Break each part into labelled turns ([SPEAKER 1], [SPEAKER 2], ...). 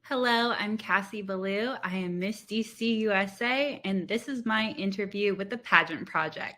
[SPEAKER 1] Hello, I'm Cassie Baloue. I am Miss DC USA, and this is my interview with the Pageant Project.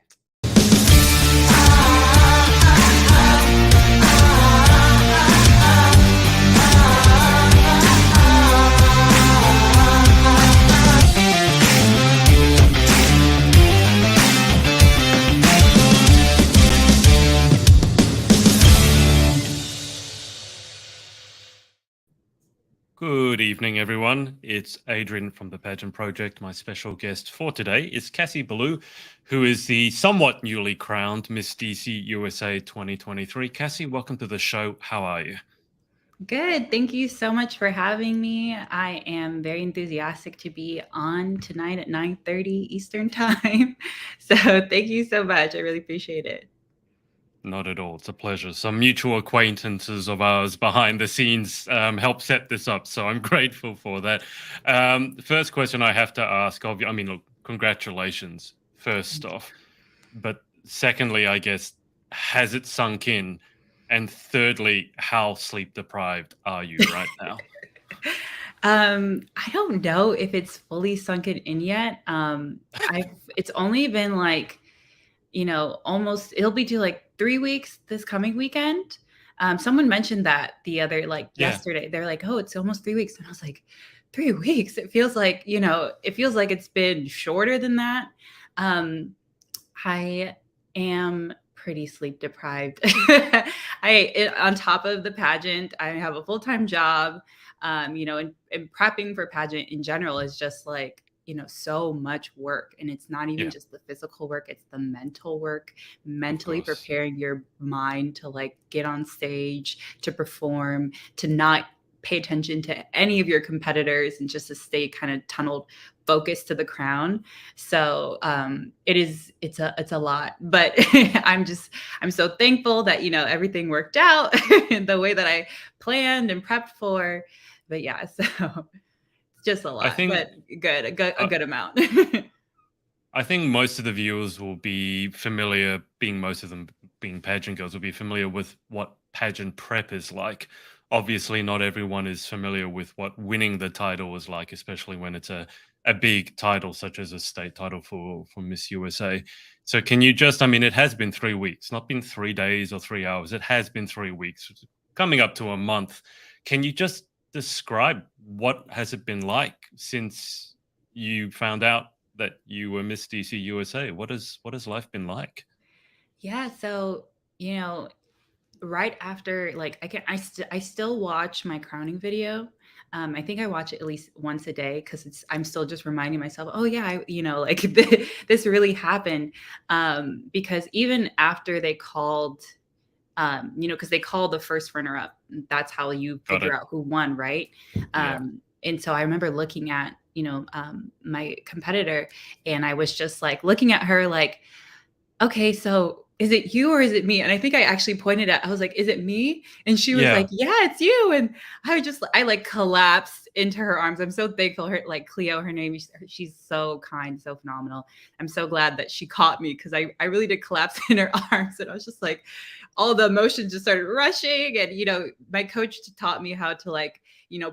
[SPEAKER 2] Good evening, everyone. It's Adrian from the Pageant Project. My special guest for today is Cassie Baloue, who is the somewhat newly crowned Miss DC USA 2023. Cassie, welcome to the show. How are you?
[SPEAKER 1] Good. Thank you so much for having me. I am very enthusiastic to be on tonight at 9:30 Eastern Time. So thank you so much. I really appreciate it.
[SPEAKER 2] Not at all. It's a pleasure. Some mutual acquaintances of ours behind the scenes helped set this up, so I'm grateful for that. First question I have to ask of you, look, congratulations, first off. But secondly, I guess, has it sunk in? And thirdly, how sleep deprived are you right now?
[SPEAKER 1] I don't know if it's fully sunken in yet. It's only been like, almost it'll be to like 3 weeks this coming weekend. Someone mentioned that the other
[SPEAKER 2] Yeah,
[SPEAKER 1] yesterday. They're like, "Oh, it's almost 3 weeks," and I was like, "3 weeks? It feels like it feels like it's been shorter than that." Um, I am pretty sleep deprived. On top of the pageant, I have a full-time job. And prepping for pageant in general is just like, so much work. And it's not even
[SPEAKER 2] yeah,
[SPEAKER 1] just the physical work, it's the mental work,
[SPEAKER 2] of
[SPEAKER 1] mentally
[SPEAKER 2] course.
[SPEAKER 1] preparing your mind to like get on stage, to perform, to not pay attention to any of your competitors and just to stay kind of tunneled focused to the crown. So it's a lot, but I'm so thankful that everything worked out the way that I planned and prepped for. But yeah, so it's just a
[SPEAKER 2] I
[SPEAKER 1] lot,
[SPEAKER 2] think
[SPEAKER 1] but good, a
[SPEAKER 2] uh,
[SPEAKER 1] good amount.
[SPEAKER 2] I think most of the viewers will be familiar, being most of them being pageant girls, will be familiar with what pageant prep is like. Obviously, not everyone is familiar with what winning the title is like, especially when it's a big title such as a state title for Miss USA. So can you just, it has been 3 weeks, not been 3 days or 3 hours. It has been 3 weeks, coming up to a month. Can you just describe what has it been like since you found out that you were Miss DC USA? What has life been like?
[SPEAKER 1] Yeah, so you know right after, like, I still watch my crowning video. I think I watch it at least once a day because I'm still just reminding myself, oh yeah, like this really happened. Because even after they called, because they call the first runner up, that's how you
[SPEAKER 2] Got
[SPEAKER 1] figure
[SPEAKER 2] it.
[SPEAKER 1] out who won, right?
[SPEAKER 2] Yeah.
[SPEAKER 1] And so I remember looking at my competitor, and I was just like looking at her like, okay, so is it you or is it me? And I think I actually pointed at, I was like, is it me? And she was like,
[SPEAKER 2] Yeah.
[SPEAKER 1] yeah, it's you. And I like collapsed into her arms. I'm so thankful. Her, like Cleo, her name, she's so kind, so phenomenal. I'm so glad that she caught me because I really did collapse in her arms. And I was just like, all the emotions just started rushing. And, my coach taught me how to like,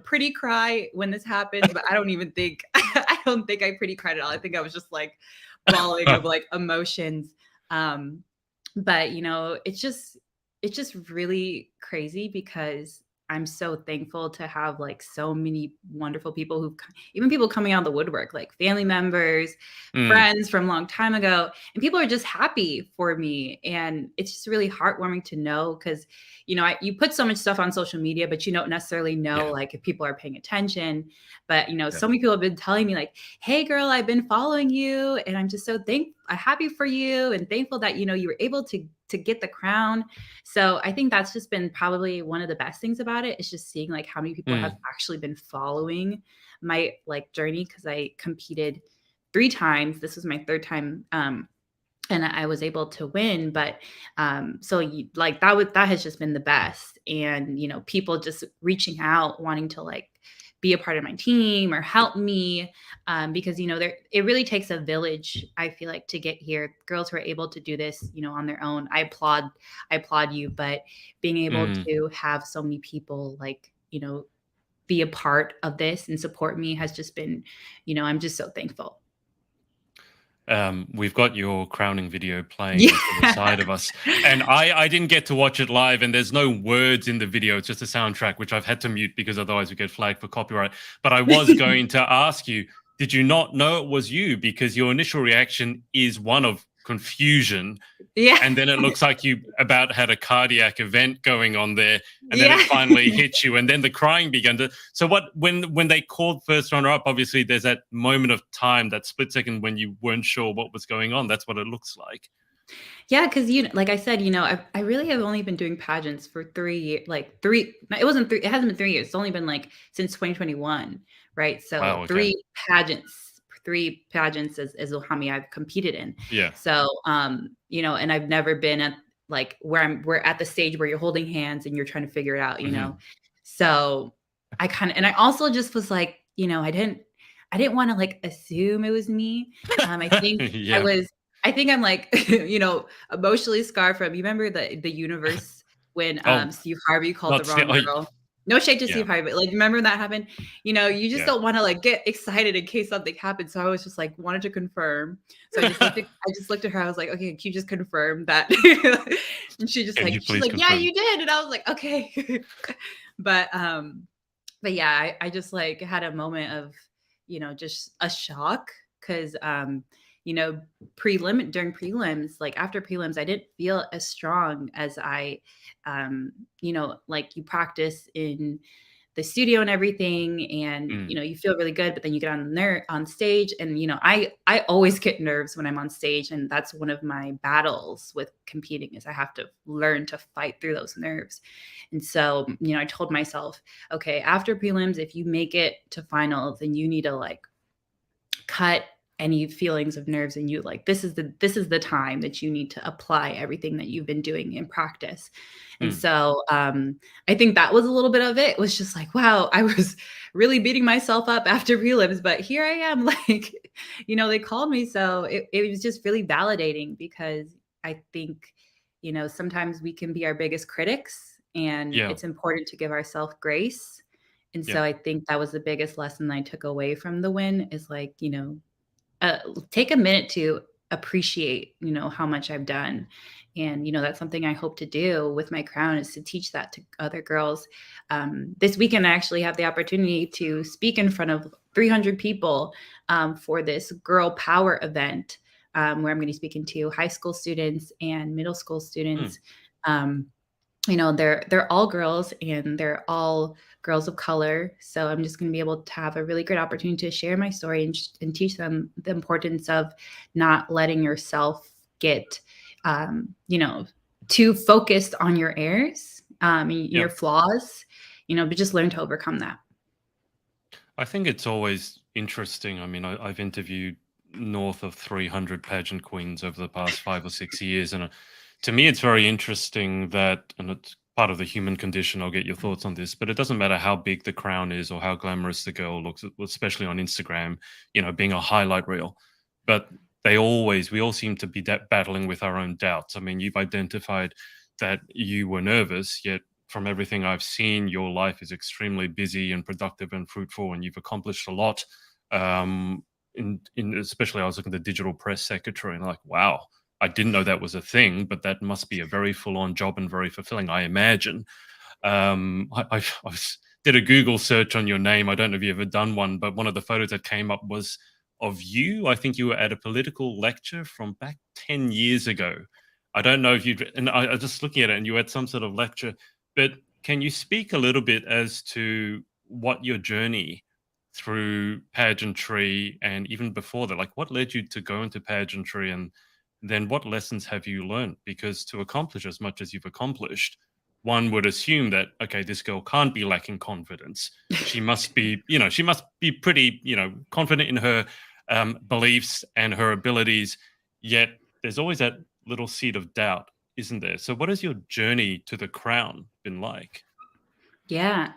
[SPEAKER 1] pretty cry when this happens, but I don't even think, I don't think I pretty cried at all. I think I was just like bawling of like emotions. um, but it's just really crazy because I'm so thankful to have like so many wonderful people even people coming out of the woodwork, like family members,
[SPEAKER 2] Mm,
[SPEAKER 1] friends from a long time ago, and people are just happy for me. And it's just really heartwarming to know because, you put so much stuff on social media, but you don't necessarily know
[SPEAKER 2] yeah.
[SPEAKER 1] like if people are paying attention. But,
[SPEAKER 2] Yeah.
[SPEAKER 1] so many people have been telling me like, hey girl, I've been following you. And I'm just so happy for you and thankful that, you were able to get the crown. So I think that's just been probably one of the best things about it, is just seeing like how many people have
[SPEAKER 2] Mm,
[SPEAKER 1] actually been following my like journey. Cause I competed 3 times. This was my third time. And I was able to win. But like that has just been the best. And people just reaching out, wanting to like be a part of my team or help me, because there it really takes a village. I feel like to get here, girls who are able to do this, on their own. I applaud you, but being able
[SPEAKER 2] mm,
[SPEAKER 1] to have so many people like be a part of this and support me has just been, I'm just so thankful.
[SPEAKER 2] We've got your crowning video playing
[SPEAKER 1] Yeah.
[SPEAKER 2] to the side of us, and I didn't get to watch it live, and there's no words in the video. It's just a soundtrack, which I've had to mute because otherwise we get flagged for copyright. But I was going to ask you, did you not know it was you? Because your initial reaction is one of confusion.
[SPEAKER 1] Yeah.
[SPEAKER 2] And then it looks like you about had a cardiac event going on there, and then
[SPEAKER 1] Yeah.
[SPEAKER 2] it finally hit you, and then the crying began to. So when they called first runner up, obviously there's that moment of time, that split second when you weren't sure what was going on. That's what it looks like.
[SPEAKER 1] Yeah, because like I said, I really have only been doing pageants for 3 years, like three. No, it wasn't 3. It hasn't been 3 years. It's only been like since 2021, right? So
[SPEAKER 2] Wow. Okay.
[SPEAKER 1] three pageants is how many I've competed in.
[SPEAKER 2] Yeah.
[SPEAKER 1] So, and I've never been at like we're at the stage where you're holding hands and you're trying to figure it out, So and I also just was like, I didn't want to like assume it was me. I think
[SPEAKER 2] Yeah.
[SPEAKER 1] I think I'm like, emotionally scarred from, you remember the universe when Steve Harvey called the wrong girl? No shade to Steve Harvey, but like, remember that happened? You just don't want to like get excited in case something happens. So I was just like, wanted to confirm. So I just looked at her. I was like, okay, can you just confirm that? And she's like, yeah, you did. And I was like, okay. But yeah, I just like had a moment of, just a shock because, during prelims, like after prelims, I didn't feel as strong as I, like you practice in the studio and everything, and you feel really good, but then you get on stage, and I always get nerves when I'm on stage, and that's one of my battles with competing is I have to learn to fight through those nerves. And so, I told myself, okay, after prelims, if you make it to finals, then you need to like cut any feelings of nerves, and you like this is the time that you need to apply everything that you've been doing in practice. And so I think that was a little bit of it. It was just like, wow, I was really beating myself up after prelims, but here I am, like, they called me. So it was just really validating, because I think, sometimes we can be our biggest critics, and it's important to give ourselves grace. And so I think that was the biggest lesson I took away from the win is like, take a minute to appreciate, how much I've done. And, that's something I hope to do with my crown, is to teach that to other girls. This weekend, I actually have the opportunity to speak in front of 300 people for this Girl Power event, where I'm going to be speaking to high school students and middle school students. They're all girls, and they're all girls of color. So I'm just going to be able to have a really great opportunity to share my story and teach them the importance of not letting yourself get, too focused on your errors, your flaws, but just learn to overcome that.
[SPEAKER 2] I think it's always interesting. I mean, I've interviewed north of 300 pageant queens over the past 5 or 6 years, and to me, it's very interesting that, and it's part of the human condition. I'll get your thoughts on this, but it doesn't matter how big the crown is or how glamorous the girl looks, especially on Instagram, being a highlight reel. But we all seem to be battling with our own doubts. I mean, you've identified that you were nervous, yet from everything I've seen, your life is extremely busy and productive and fruitful, and you've accomplished a lot. Especially, I was looking at the digital press secretary, and like, wow, I didn't know that was a thing, but that must be a very full-on job and very fulfilling, I imagine. I did a Google search on your name. I don't know if you've ever done one, but one of the photos that came up was of you. I think you were at a political lecture from back 10 years ago. I don't know if and I was just looking at it, and you had some sort of lecture, but can you speak a little bit as to what your journey through pageantry, and even before that, like what led you to go into pageantry, and then what lessons have you learned? Because to accomplish as much as you've accomplished, one would assume that, okay, this girl can't be lacking confidence. She must be, she must be pretty, confident in her beliefs and her abilities. Yet there's always that little seed of doubt, isn't there? So what has your journey to the crown been like?
[SPEAKER 1] Yeah.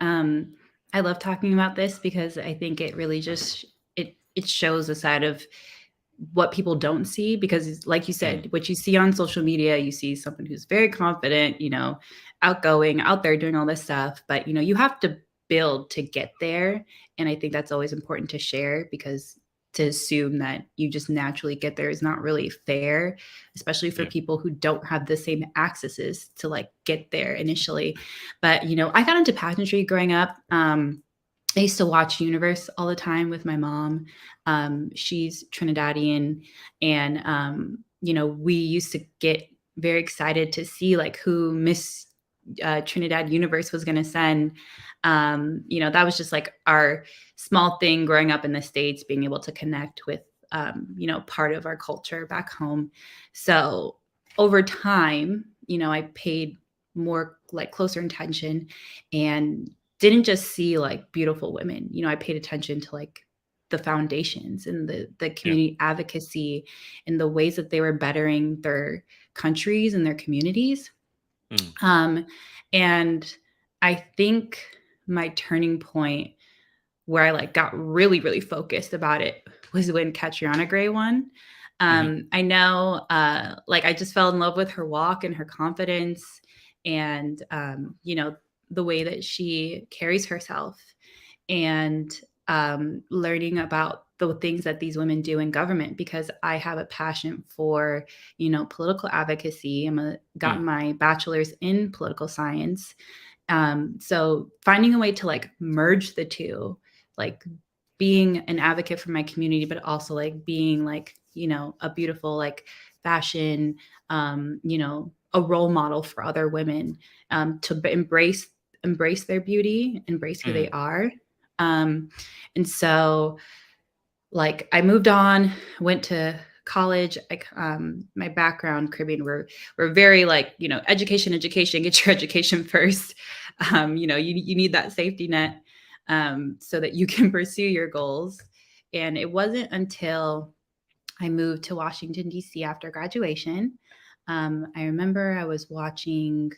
[SPEAKER 1] I love talking about this because I think it really just, it shows a side of what people don't see, because like you said, what you see on social media, you see someone who's very confident, outgoing, out there doing all this stuff, but you have to build to get there. And I think that's always important to share, because to assume that you just naturally get there is not really fair, especially for
[SPEAKER 2] Yeah.
[SPEAKER 1] people who don't have the same accesses to like get there initially. But, you know, I got into pageantry growing up. I used to watch Universe all the time with my mom. She's Trinidadian, and you know, we used to get very excited to see like who Miss Trinidad Universe was going to send. You know, that was just like our small thing growing up in the States, being able to connect with, you know, part of our culture back home. So over time, you know, I paid more like closer attention and didn't just see like beautiful women. You know, I paid attention to like the foundations and the
[SPEAKER 2] Yeah.
[SPEAKER 1] community advocacy and the ways that they were bettering their countries and their communities.
[SPEAKER 2] Mm.
[SPEAKER 1] And I think my turning point where I like got really, really focused about it was when Catriona Gray won. I know, like I just fell in love with her walk and her confidence, and you know, the way that she carries herself, and learning about the things that these women do in government, because I have a passion for, you know, political advocacy. Gotten my bachelor's in political science. So finding a way to like merge the two, like being an advocate for my community, but also like being like, you know, a beautiful like fashion, you know, a role model for other women, to embrace their beauty, embrace who they
[SPEAKER 2] Mm.
[SPEAKER 1] are. And so like I moved on, went to college. My background, Caribbean, we're very like, you know, education, get your education first. You know, you need that safety net, so that you can pursue your goals. And it wasn't until I moved to Washington, D.C. after graduation. I remember I was watching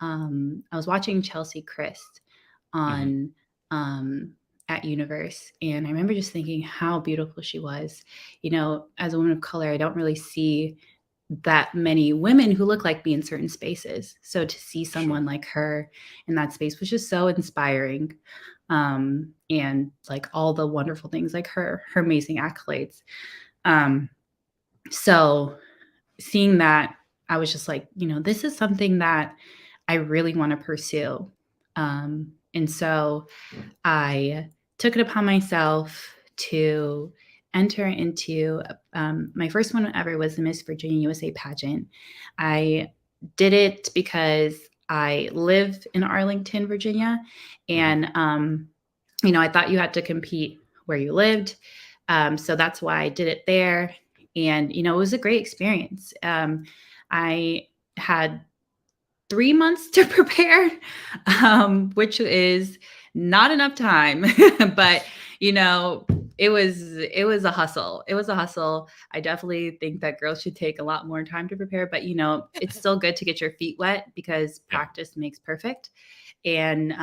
[SPEAKER 1] Chelsea Christ
[SPEAKER 2] Mm-hmm.
[SPEAKER 1] on at Universe, and I remember just thinking how beautiful she was. You know, as a woman of color, I don't really see that many women who look like me in certain spaces. So to see
[SPEAKER 2] Sure.
[SPEAKER 1] someone like her in that space was just so inspiring. And like all the wonderful things, like her amazing accolades. Um, so seeing that, I was just like, you know, this is something that I really want to pursue. And so I took it upon myself to enter into, my first one ever was the Miss Virginia USA pageant. I did it because I live in Arlington, Virginia,
[SPEAKER 2] Mm-hmm.
[SPEAKER 1] and you know, I thought you had to compete where you lived. So that's why I did it there. And, you know, it was a great experience. I had 3 months to prepare, which is not enough time, but you know, it was a hustle. It was a hustle. I definitely think that girls should take a lot more time to prepare, but you know, it's still good to get your feet wet because
[SPEAKER 2] Yeah.
[SPEAKER 1] practice makes perfect. And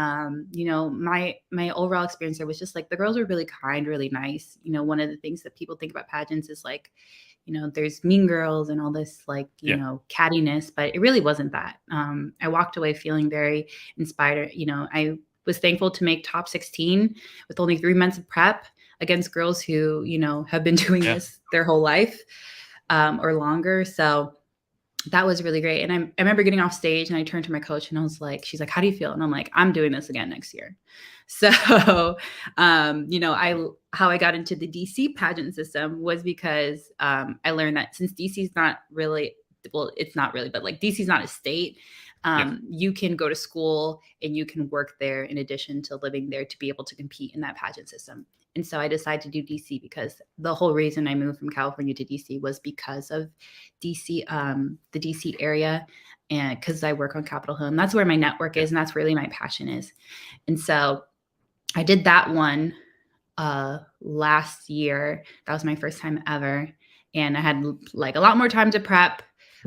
[SPEAKER 1] you know, my overall experience there was just like the girls were really kind, really nice. You know, one of the things that people think about pageants is like, you know, there's mean girls and all this like, you
[SPEAKER 2] Yeah.
[SPEAKER 1] know, cattiness, but it really wasn't that. I walked away feeling very inspired. You know, I was thankful to make top 16 with only 3 months of prep against girls who, you know, have been doing
[SPEAKER 2] Yeah.
[SPEAKER 1] this their whole life, or longer. So that was really great. And I remember getting off stage and I turned to my coach and I was like, she's like, how do you feel? And I'm like, I'm doing this again next year. So, you know, how I got into the DC pageant system was because I learned that since DC is not really, well, it's not really, but like DC is not a state,
[SPEAKER 2] Yeah.
[SPEAKER 1] you can go to school and you can work there in addition to living there to be able to compete in that pageant system. And so I decided to do DC because the whole reason I moved from California to DC was because of DC, the DC area, and because I work on Capitol Hill, and that's where my network
[SPEAKER 2] Yeah.
[SPEAKER 1] is, and that's really my passion is. And so I did that one last year. That was my first time ever, and I had like a lot more time to prep,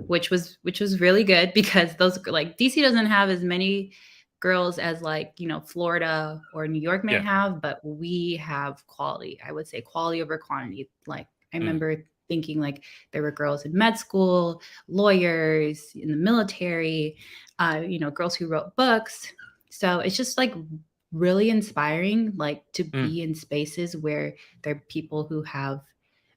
[SPEAKER 1] which was really good because those like DC doesn't have as many girls as like, you know, Florida or New York may
[SPEAKER 2] Yeah.
[SPEAKER 1] have, but we have quality. I would say quality over quantity. Like I
[SPEAKER 2] Mm.
[SPEAKER 1] remember thinking like there were girls in med school, lawyers, in the military, you know, girls who wrote books. So it's just like really inspiring, like to
[SPEAKER 2] Mm.
[SPEAKER 1] be in spaces where there are people who have,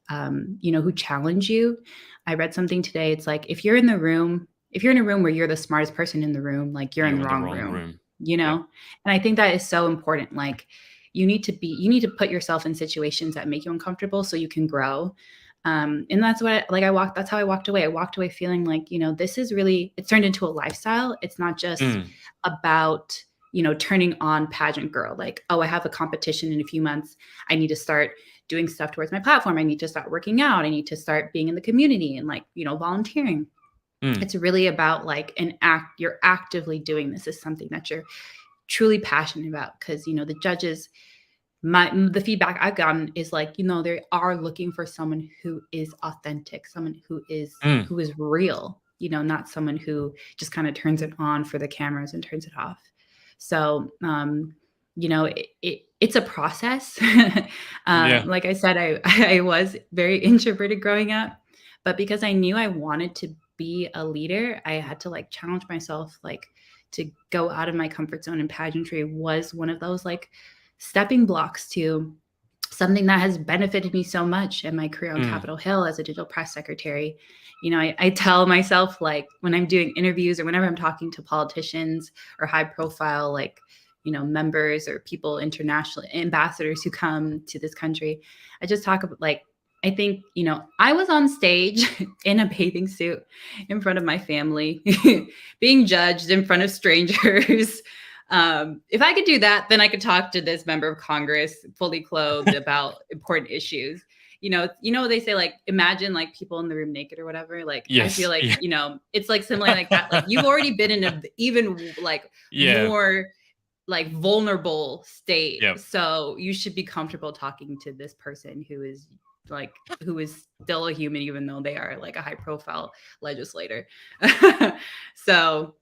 [SPEAKER 1] who challenge you. I read something today. It's like, if you're in a room where you're the smartest person in the room, like you're in
[SPEAKER 2] You're
[SPEAKER 1] the
[SPEAKER 2] in the
[SPEAKER 1] wrong
[SPEAKER 2] wrong
[SPEAKER 1] room,
[SPEAKER 2] room.
[SPEAKER 1] you
[SPEAKER 2] Yep.
[SPEAKER 1] know? And I think that is so important. Like you need to put yourself in situations that make you uncomfortable so you can grow. And that's how I walked away. I walked away feeling like, this is really, it's turned into a lifestyle. It's not just
[SPEAKER 2] Mm.
[SPEAKER 1] about, turning on pageant girl. Like, oh, I have a competition in a few months. I need to start doing stuff towards my platform. I need to start working out. I need to start being in the community and like, volunteering.
[SPEAKER 2] Mm.
[SPEAKER 1] It's really about like you're actively doing this is something that you're truly passionate about. Cause the judges, the feedback I've gotten is like, they are looking for someone who is authentic, someone who is
[SPEAKER 2] Mm.
[SPEAKER 1] real, not someone who just kind of turns it on for the cameras and turns it off. So, it's a process.
[SPEAKER 2] Yeah.
[SPEAKER 1] Like I said, I was very introverted growing up, but because I knew I wanted to be a leader, I had to like challenge myself, like to go out of my comfort zone, and pageantry was one of those like stepping blocks to something that has benefited me so much in my career on
[SPEAKER 2] Mm.
[SPEAKER 1] Capitol Hill as a digital press secretary. I tell myself, like when I'm doing interviews or whenever I'm talking to politicians or high profile, like, members or people, international ambassadors who come to this country, I just talk about like, I think, I was on stage in a bathing suit in front of my family, being judged in front of strangers. If I could do that, then I could talk to this member of Congress fully clothed about important issues. They say like, imagine like people in the room naked or whatever. Like, I feel
[SPEAKER 2] Yes.
[SPEAKER 1] like,
[SPEAKER 2] Yeah.
[SPEAKER 1] it's like similar like that. Like you've already been in a even like
[SPEAKER 2] Yeah.
[SPEAKER 1] more like vulnerable state.
[SPEAKER 2] Yep.
[SPEAKER 1] So you should be comfortable talking to this person who is still a human, even though they are like a high profile legislator. So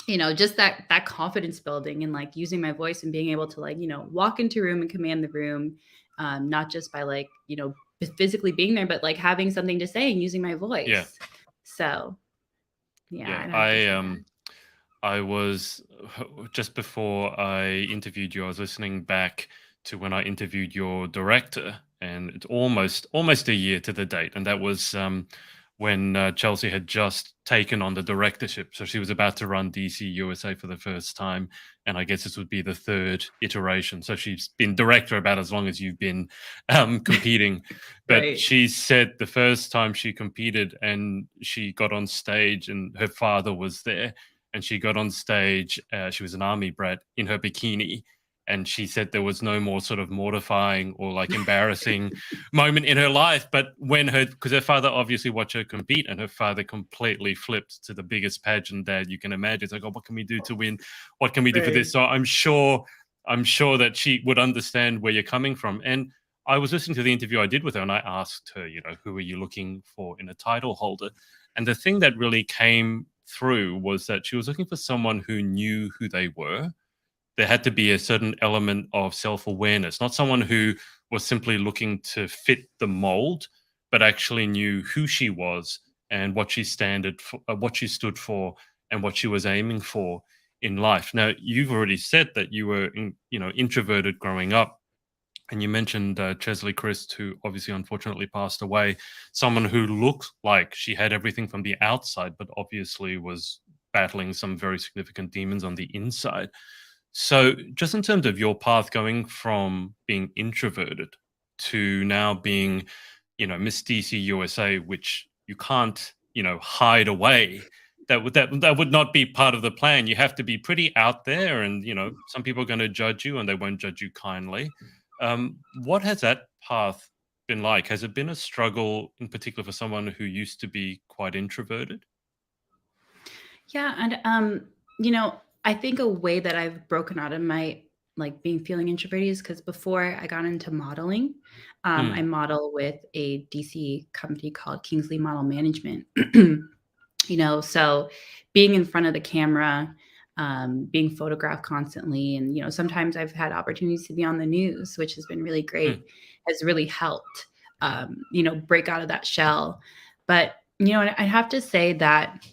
[SPEAKER 1] just that confidence building and like using my voice and being able to like walk into a room and command the room, not just by like physically being there, but like having something to say and using my voice.
[SPEAKER 2] Yeah.
[SPEAKER 1] So yeah,
[SPEAKER 2] Yeah.
[SPEAKER 1] I'd have to say that.
[SPEAKER 2] I was just before I interviewed you, I was listening back to when I interviewed your director, and it's almost a year to the date, and that was when Chelsea had just taken on the directorship, so she was about to run DC USA for the first time, and I guess this would be the third iteration. So she's been director about as long as you've been competing, but
[SPEAKER 1] Right.
[SPEAKER 2] she said the first time she competed and she got on stage, and her father was there and she got on stage. She was an army brat in her bikini. And she said there was no more sort of mortifying or like embarrassing moment in her life. But because her father obviously watched her compete, and her father completely flipped to the biggest pageant dad you can imagine. It's like, oh, what can we do to win? What can we do for
[SPEAKER 1] Right.
[SPEAKER 2] this? So I'm sure that she would understand where you're coming from. And I was listening to the interview I did with her, and I asked her, who are you looking for in a title holder? And the thing that really came through was that she was looking for someone who knew who they were. There had to be a certain element of self-awareness, not someone who was simply looking to fit the mold, but actually knew who she was and what she what she stood for, and what she was aiming for in life. Now, you've already said that you were, introverted growing up, and you mentioned Chesley Christ, who obviously unfortunately passed away, someone who looked like she had everything from the outside, but obviously was battling some very significant demons on the inside. So, just in terms of your path going from being introverted to now being, Miss DC USA, which you can't, hide away. That would not be part of the plan. You have to be pretty out there, and some people are going to judge you, and they won't judge you kindly. What has that path been like? Has it been a struggle, in particular, for someone who used to be quite introverted?
[SPEAKER 1] Yeah, and I think a way that I've broken out of my like being feeling introverted is because before I got into modeling, I
[SPEAKER 2] Mm.
[SPEAKER 1] model with a DC company called Kingsley Model Management. So being in front of the camera, being photographed constantly, and sometimes I've had opportunities to be on the news, which has been really great,
[SPEAKER 2] Mm.
[SPEAKER 1] has really helped, break out of that shell. But I have to say that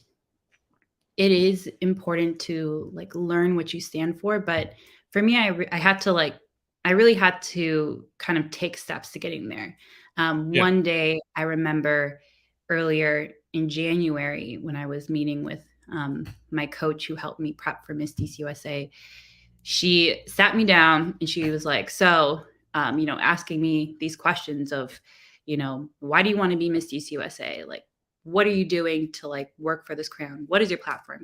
[SPEAKER 1] it is important to like learn what you stand for, but for me, I had to like, I really had to kind of take steps to getting there.
[SPEAKER 2] Yeah.
[SPEAKER 1] One day I remember earlier in January when I was meeting with my coach who helped me prep for Miss DC USA, she sat me down and she was like, so, asking me these questions of, why do you want to be Miss DC USA? Like, what are you doing to like work for this crown? What is your platform?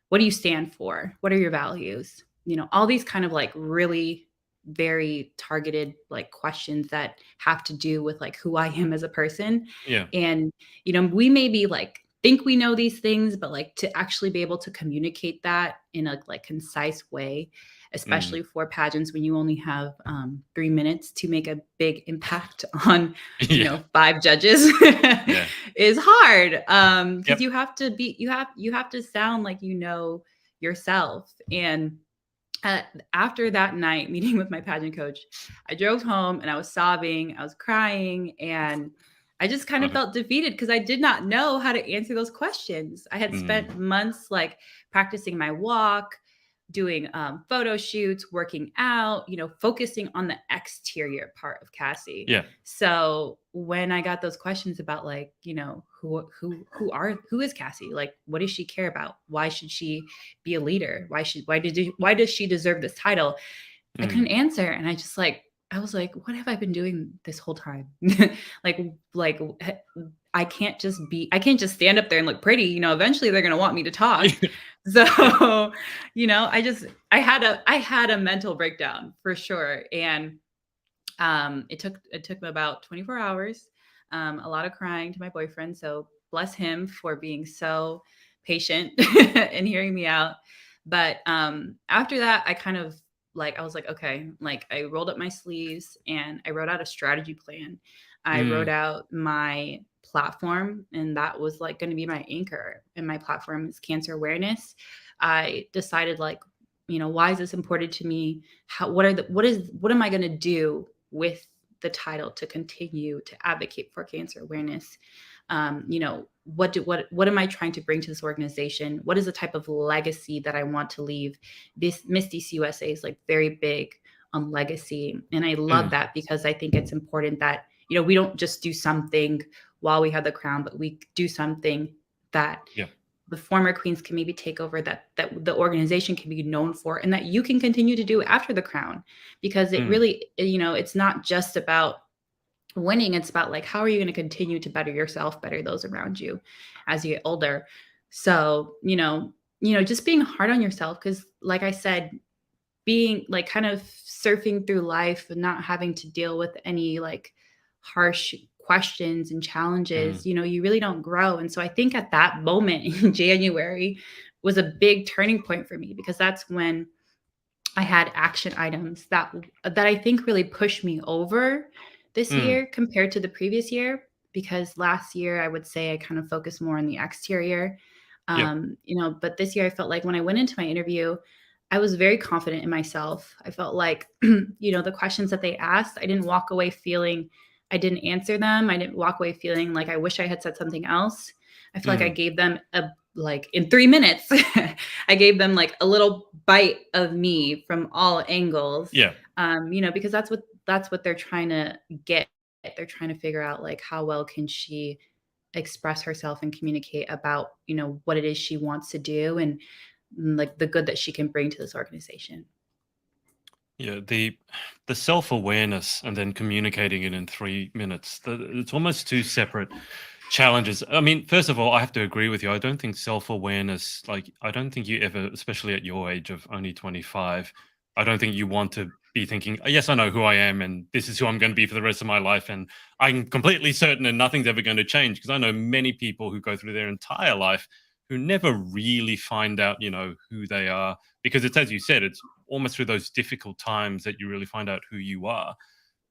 [SPEAKER 1] What do you stand for? What are your values? All these kind of like really very targeted like questions that have to do with like who I am as a person.
[SPEAKER 2] Yeah.
[SPEAKER 1] And, we maybe like think we know these things, but like to actually be able to communicate that in a like concise way,
[SPEAKER 2] Mm.
[SPEAKER 1] especially for pageants when you only have 3 minutes to make a big impact on,
[SPEAKER 2] Yeah.
[SPEAKER 1] 5 judges
[SPEAKER 2] Yeah.
[SPEAKER 1] is hard. Because
[SPEAKER 2] Yep.
[SPEAKER 1] you have to sound like yourself. And uh, after that night meeting with my pageant coach, I drove home and I was sobbing, I was crying, and I just kind of
[SPEAKER 2] Got it.
[SPEAKER 1] felt defeated because I did not know how to answer those questions. I had
[SPEAKER 2] Mm.
[SPEAKER 1] spent months like practicing my walk, doing photo shoots, working out, focusing on the exterior part of Cassie.
[SPEAKER 2] Yeah.
[SPEAKER 1] So when I got those questions about like, who is Cassie? Like, what does she care about? Why should she be a leader? Why does she deserve this title? I
[SPEAKER 2] Mm.
[SPEAKER 1] couldn't answer. And I was like, what have I been doing this whole time? like I can't just stand up there and look pretty. Eventually they're gonna want me to talk. So,
[SPEAKER 2] Yeah.
[SPEAKER 1] I had a mental breakdown for sure. And it took me about 24 hours, a lot of crying to my boyfriend. So bless him for being so patient and hearing me out. But after that, I kind of like I was like, okay, like I rolled up my sleeves and I wrote out a strategy plan. I wrote
[SPEAKER 2] Mm.
[SPEAKER 1] out my platform, and that was like going to be my anchor. And my platform is cancer awareness. I decided like, why is this important to me? What am I going to do with the title to continue to advocate for cancer awareness? What am I trying to bring to this organization? What is the type of legacy that I want to leave? This Miss DC USA is like very big on legacy, and I love
[SPEAKER 2] Mm.
[SPEAKER 1] that because I think it's important that we don't just do something while we have the crown, but we do something that
[SPEAKER 2] Yeah.
[SPEAKER 1] the former queens can maybe take over, that the organization can be known for, and that you can continue to do after the crown. Because it
[SPEAKER 2] Mm.
[SPEAKER 1] really, it's not just about winning. It's about like, how are you going to continue to better yourself, better those around you as you get older? So, just being hard on yourself. Because like I said, being like kind of surfing through life and not having to deal with any like harsh questions and challenges,
[SPEAKER 2] Mm.
[SPEAKER 1] you really don't grow. And so I think at that moment in January was a big turning point for me, because that's when I had action items that I think really pushed me over this
[SPEAKER 2] Mm.
[SPEAKER 1] year compared to the previous year. Because last year I would say I kind of focused more on the exterior.
[SPEAKER 2] Yep.
[SPEAKER 1] But this year I felt like when I went into my interview, I was very confident in myself. I felt like, the questions that they asked, I didn't walk away feeling I didn't answer them. I didn't walk away feeling like I wish I had said something else. I feel like I
[SPEAKER 2] Mm.
[SPEAKER 1] gave them like in 3 minutes, I gave them like a little bite of me from all angles.
[SPEAKER 2] Yeah.
[SPEAKER 1] Because that's what they're trying to get. They're trying to figure out like how well can she express herself and communicate about, what it is she wants to do, and like the good that she can bring to this organization.
[SPEAKER 2] Yeah, the self-awareness and then communicating it in 3 minutes. It's almost two separate challenges. I mean, first of all, I have to agree with you. I don't think self-awareness, like, I don't think you ever, especially at your age of only 25, I don't think you want to be thinking, "Oh, yes, I know who I am and this is who I'm going to be for the rest of my life. And I'm completely certain and nothing's ever going to change." Because I know many people who go through their entire life who never really find out, who they are. Because it's, as you said, it's almost through those difficult times that you really find out who you are.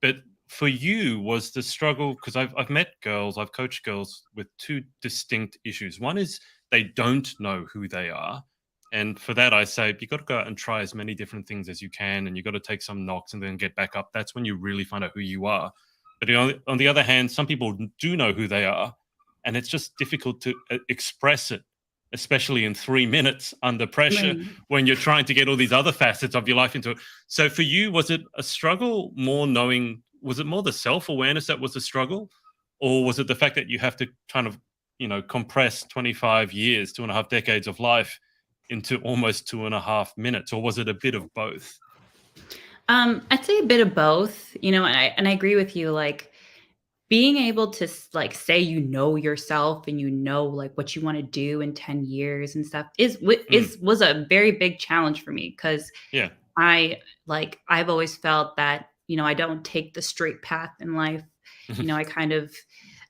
[SPEAKER 2] But for you, was the struggle, because I've met girls, I've coached girls with two distinct issues. One is they don't know who they are. And for that, I say, you got to go out and try as many different things as you can. And you got to take some knocks and then get back up. That's when you really find out who you are. But on the other hand, some people do know who they are. And it's just difficult to express it, especially in 3 minutes under pressure
[SPEAKER 1] Right.
[SPEAKER 2] when you're trying to get all these other facets of your life into it. So for you, was it a struggle more knowing, was it more the self-awareness that was a struggle? Or was it the fact that you have to kind of, compress 25 years, 2.5 decades of life into almost 2.5 minutes? Or was it a bit of both?
[SPEAKER 1] I'd say a bit of both, and I agree with you. Like being able to like say yourself and like what you want to do in 10 years and stuff
[SPEAKER 2] Mm,
[SPEAKER 1] was a very big challenge for me because
[SPEAKER 2] yeah.
[SPEAKER 1] I've always felt that I don't take the straight path in life.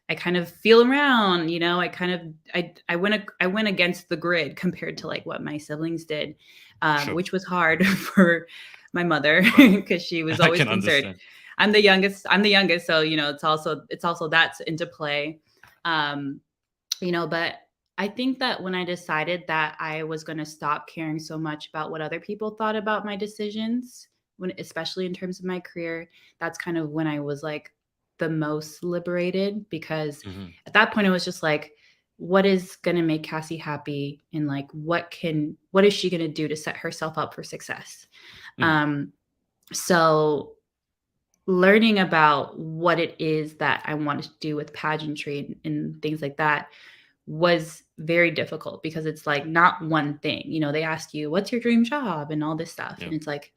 [SPEAKER 1] I kind of feel around, I went against the grid compared to like what my siblings did,
[SPEAKER 2] Sure.
[SPEAKER 1] which was hard for my mother
[SPEAKER 2] Right.
[SPEAKER 1] because she was
[SPEAKER 2] I
[SPEAKER 1] always
[SPEAKER 2] can
[SPEAKER 1] concerned.
[SPEAKER 2] understand.
[SPEAKER 1] I'm the youngest, so it's also that's into play. Um, but I think that when I decided that I was going to stop caring so much about what other people thought about my decisions, especially in terms of my career, that's kind of when I was like the most liberated because
[SPEAKER 2] Hmm.
[SPEAKER 1] at that point it was just like, what is going to make Cassie happy? And like, what is she going to do to set herself up for success?
[SPEAKER 2] Mm,
[SPEAKER 1] Um, so learning about what it is that I wanted to do with pageantry and things like that was very difficult because it's like not one thing. They ask you, what's your dream job and all this stuff.
[SPEAKER 2] yeah.
[SPEAKER 1] And it's like,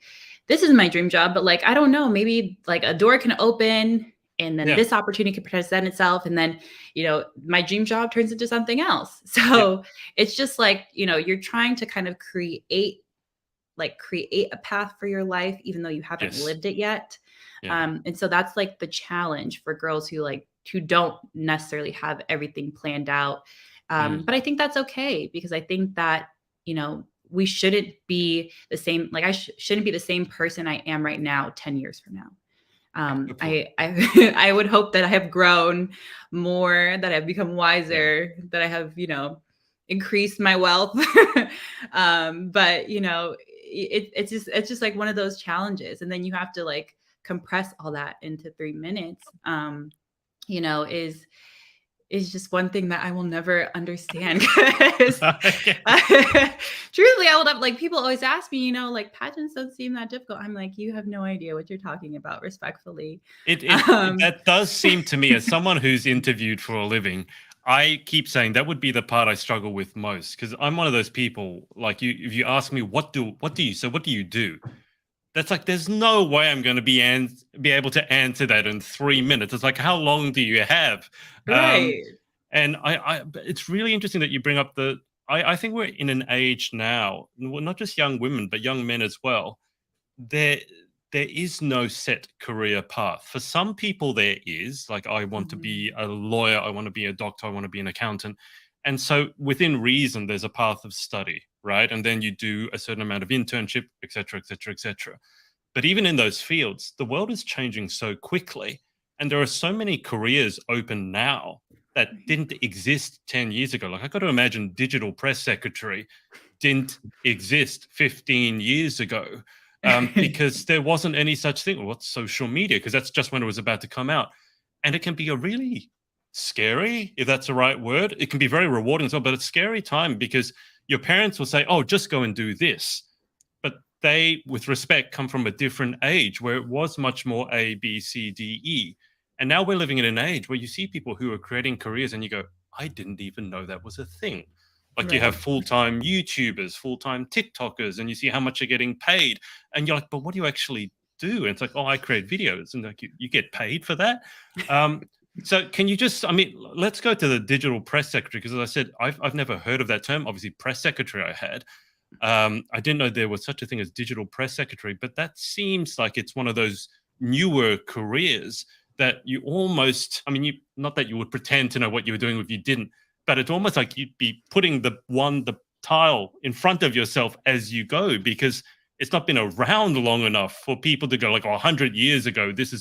[SPEAKER 1] this is my dream job, but like, I don't know, maybe like a door can open and then
[SPEAKER 2] Yeah.
[SPEAKER 1] this opportunity can present itself. And then, my dream job turns into something else.
[SPEAKER 2] Yeah.
[SPEAKER 1] So it's just like, you're trying to kind of create a path for your life, even though you haven't
[SPEAKER 2] Yes.
[SPEAKER 1] lived it yet.
[SPEAKER 2] Yeah.
[SPEAKER 1] And so that's like the challenge for girls who don't necessarily have everything planned out.
[SPEAKER 2] Mm,
[SPEAKER 1] But I think that's okay because I think that, we shouldn't be the same. Like shouldn't be the same person I am right now, 10 years from now.
[SPEAKER 2] good point.
[SPEAKER 1] I I would hope that I have grown more, that I've become
[SPEAKER 2] Yeah.
[SPEAKER 1] wiser, that I have, increased my wealth. But it's just like one of those challenges. And then you have to like compress all that into 3 minutes. You know, is just one thing that I will never understand because truly I will have like people always ask me, like pageants don't seem that difficult. I'm like, you have no idea what you're talking about, respectfully. Um
[SPEAKER 2] That does seem to me, as someone who's interviewed for a living, I keep saying that would be the part I struggle with most because I'm one of those people. Like you, if you ask me what do you do? That's like there's no way I'm going to be able to answer that in 3 minutes. It's like how long do you have? Um,
[SPEAKER 1] right.
[SPEAKER 2] and but it's really interesting that you bring up the. I think we're in an age now, well, not just young women but young men as well, there there is no set career path. For some people there is, like I want to be
[SPEAKER 1] Mhm.
[SPEAKER 2] a lawyer, I want to be a doctor, I want to be an accountant. And so within reason there's a path of study, right? And then you do a certain amount of internship, etc., etc., etc. But even in those fields, the world is changing so quickly and there are so many careers open now that didn't exist 10 years ago. Like I got to imagine digital press secretary didn't exist 15 years ago, because there wasn't any such thing. Well, what's social media? Because that's just when it was about to come out. And it can be a really scary, if that's the right word. It can be very rewarding as well, but it's a scary time because your parents will say, oh, just go and do this. But they, with respect, come from a different age where it was much more A, B, C, D, E. And now we're living in an age where you see people who are creating careers and you go, I didn't even know that was a thing. Like you have
[SPEAKER 1] Right.
[SPEAKER 2] full-time YouTubers, full-time TikTokers, and you see how much you're getting paid. And you're like, but what do you actually do? And it's like, oh, I create videos. And like you get paid for that. Um, so can you just, I mean, let's go to the digital press secretary, because as I said, I've never heard of that term. Obviously, press secretary I had. I didn't know there was such a thing as digital press secretary, but that seems like it's one of those newer careers that you almost, I mean, you, not that you would pretend to know what you were doing if you didn't, but it's almost like you'd be putting the tile in front of yourself as you go, because it's not been around long enough for people to go like, oh, 100 years ago, this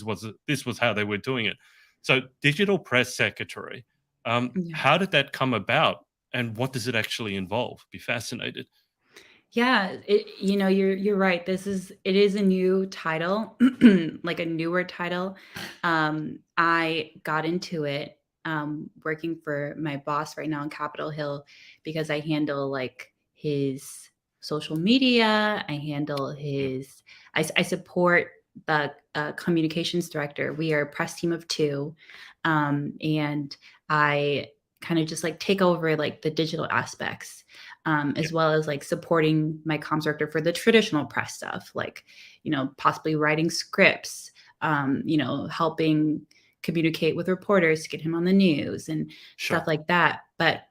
[SPEAKER 2] was how they were doing it. So digital press secretary,
[SPEAKER 1] Yeah.
[SPEAKER 2] how did that come about and what does it actually involve? Be fascinated.
[SPEAKER 1] Yeah, you're right. It is a new title, like a newer title. I got into it working for my boss right now on Capitol Hill because I handle like his social media. I handle
[SPEAKER 2] Yeah.
[SPEAKER 1] his, I support the communications director. We are a press team of two. And I kind of just like take over like the digital aspects,
[SPEAKER 2] Yeah.
[SPEAKER 1] as well as like supporting my comms director for the traditional press stuff, like, possibly writing scripts, helping communicate with reporters to get him on the news and
[SPEAKER 2] Sure.
[SPEAKER 1] stuff like that. But,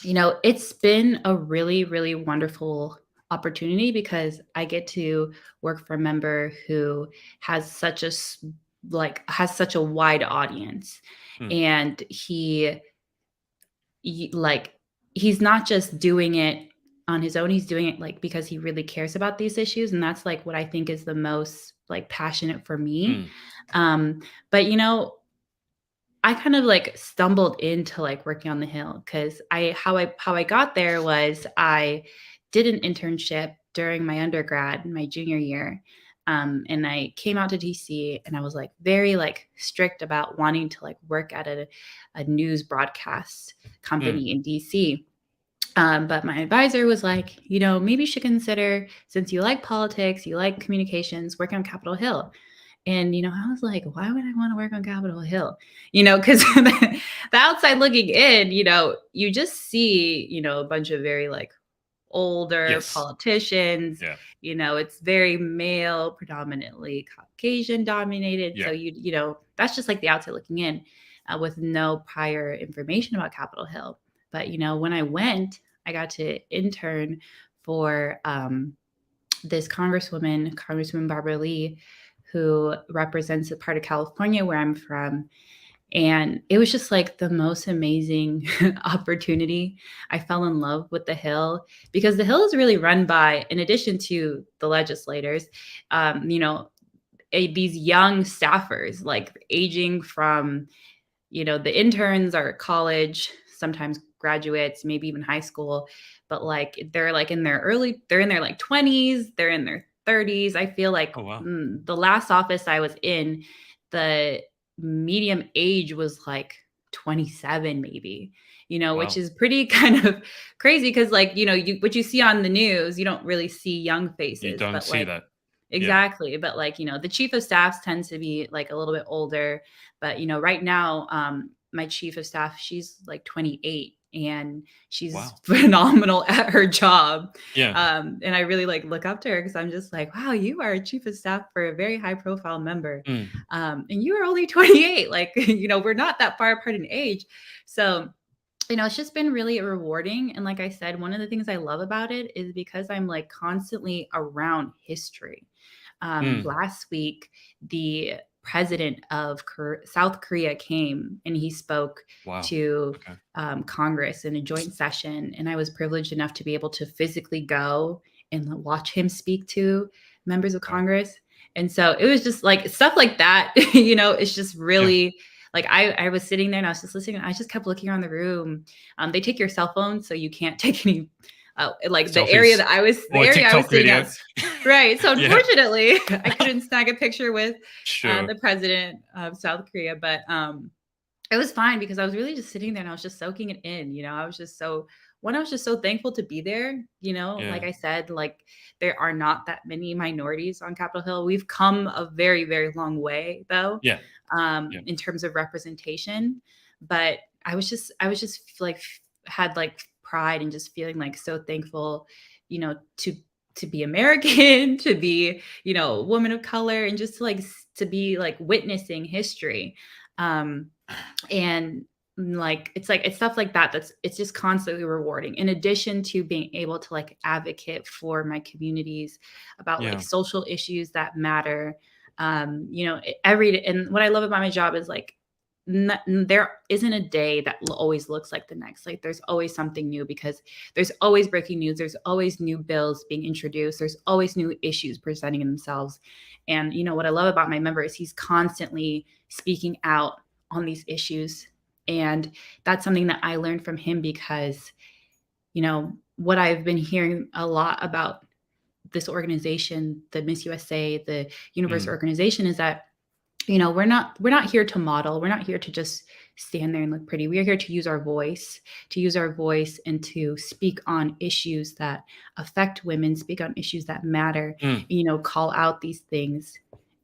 [SPEAKER 1] it's been a really, really wonderful opportunity because I get to work for a member who has such a wide audience.
[SPEAKER 2] Mm.
[SPEAKER 1] And like he's not just doing it on his own, he's doing it like because he really cares about these issues, and that's like what I think is the most like passionate for me.
[SPEAKER 2] Mm.
[SPEAKER 1] But I kind of like stumbled into like working on the Hill because how I got there was I did an internship during my undergrad, my junior year. And I came out to DC and I was like very like strict about wanting to like work at a news broadcast
[SPEAKER 2] Mm.
[SPEAKER 1] company in DC. But my advisor was like, maybe you should consider, since you like politics, you like communications, working on Capitol Hill. And, I was like, why would I want to work on Capitol Hill? Because the outside looking in, you just see, a bunch of very like older
[SPEAKER 2] Yes.
[SPEAKER 1] politicians.
[SPEAKER 2] Yeah.
[SPEAKER 1] It's very male, predominantly Caucasian dominated.
[SPEAKER 2] Yeah.
[SPEAKER 1] So, that's just like the outside looking in, with no prior information about Capitol Hill. But, when I went, I got to intern for this Congresswoman Barbara Lee, who represents a part of California where I'm from. And it was just like the most amazing opportunity. I fell in love with the Hill because the Hill is really run by, in addition to the legislators, these young staffers, like aging from, the interns are at college, sometimes graduates, maybe even high school, but like they're like they're in their like 20s, they're in their 30s. I feel like
[SPEAKER 2] Oh wow.
[SPEAKER 1] the last office I was in, the medium age was like 27 maybe, which
[SPEAKER 2] Wow.
[SPEAKER 1] is pretty kind of crazy because like, what you see on the news, you don't really see young
[SPEAKER 2] You
[SPEAKER 1] faces,
[SPEAKER 2] don't
[SPEAKER 1] but
[SPEAKER 2] see
[SPEAKER 1] like
[SPEAKER 2] that. Yeah.
[SPEAKER 1] exactly. But like, the chief of staffs tends to be like a little bit older. But, right now, my chief of staff, she's like 28 and she's
[SPEAKER 2] Wow.
[SPEAKER 1] phenomenal at her job.
[SPEAKER 2] Yeah.
[SPEAKER 1] And I really like look up to her because I'm just like, wow, you are a chief of staff for a very high profile member.
[SPEAKER 2] Mm.
[SPEAKER 1] And you are only 28. Like, we're not that far apart in age. So, it's just been really rewarding. And like I said, one of the things I love about it is because I'm like constantly around history.
[SPEAKER 2] Mm.
[SPEAKER 1] Last week, the president of South Korea came and he spoke
[SPEAKER 2] Wow.
[SPEAKER 1] to
[SPEAKER 2] Okay.
[SPEAKER 1] Congress in a joint session. And I was privileged enough to be able to physically go and watch him speak to members of
[SPEAKER 2] Wow.
[SPEAKER 1] Congress. And so it was just like stuff like that, it's just
[SPEAKER 2] Yeah.
[SPEAKER 1] really like I was sitting there and I was just listening and I just kept looking around the room. They take your cell phone, so you can't take any like the
[SPEAKER 2] Selfies
[SPEAKER 1] area I was
[SPEAKER 2] TikTok
[SPEAKER 1] sitting at.
[SPEAKER 2] videos.
[SPEAKER 1] Right. So
[SPEAKER 2] Yeah.
[SPEAKER 1] unfortunately, I couldn't snag a picture with
[SPEAKER 2] Sure.
[SPEAKER 1] the president of South Korea, but it was fine because I was really just sitting there and I was just soaking it in. I was just so thankful to be there. Like
[SPEAKER 2] Yeah.
[SPEAKER 1] I said, like there are not that many minorities on Capitol Hill. We've come a very, very long way though,
[SPEAKER 2] Yeah. Yeah.
[SPEAKER 1] in terms of representation. But I was just like had like pride and just feeling like so thankful, to be American, to be, a woman of color, and just to be like witnessing history. Um, and it's stuff like that it's just constantly rewarding, in addition to being able to like advocate for my communities about like
[SPEAKER 2] Yeah.
[SPEAKER 1] social issues that matter. And what I love about my job is like there isn't a day that always looks like the next. Like there's always something new because there's always breaking news, there's always new bills being introduced, there's always new issues presenting themselves. And what I love about my member is he's constantly speaking out on these issues. And that's something that I learned from him because, what I've been hearing a lot about this organization, the Miss USA, the Universe
[SPEAKER 2] Mm.
[SPEAKER 1] organization, is that we're not here to model. We're not here to just stand there and look pretty. We are here to use our voice, and to speak on issues that affect women, speak on issues that matter,
[SPEAKER 2] Mm.
[SPEAKER 1] call out these things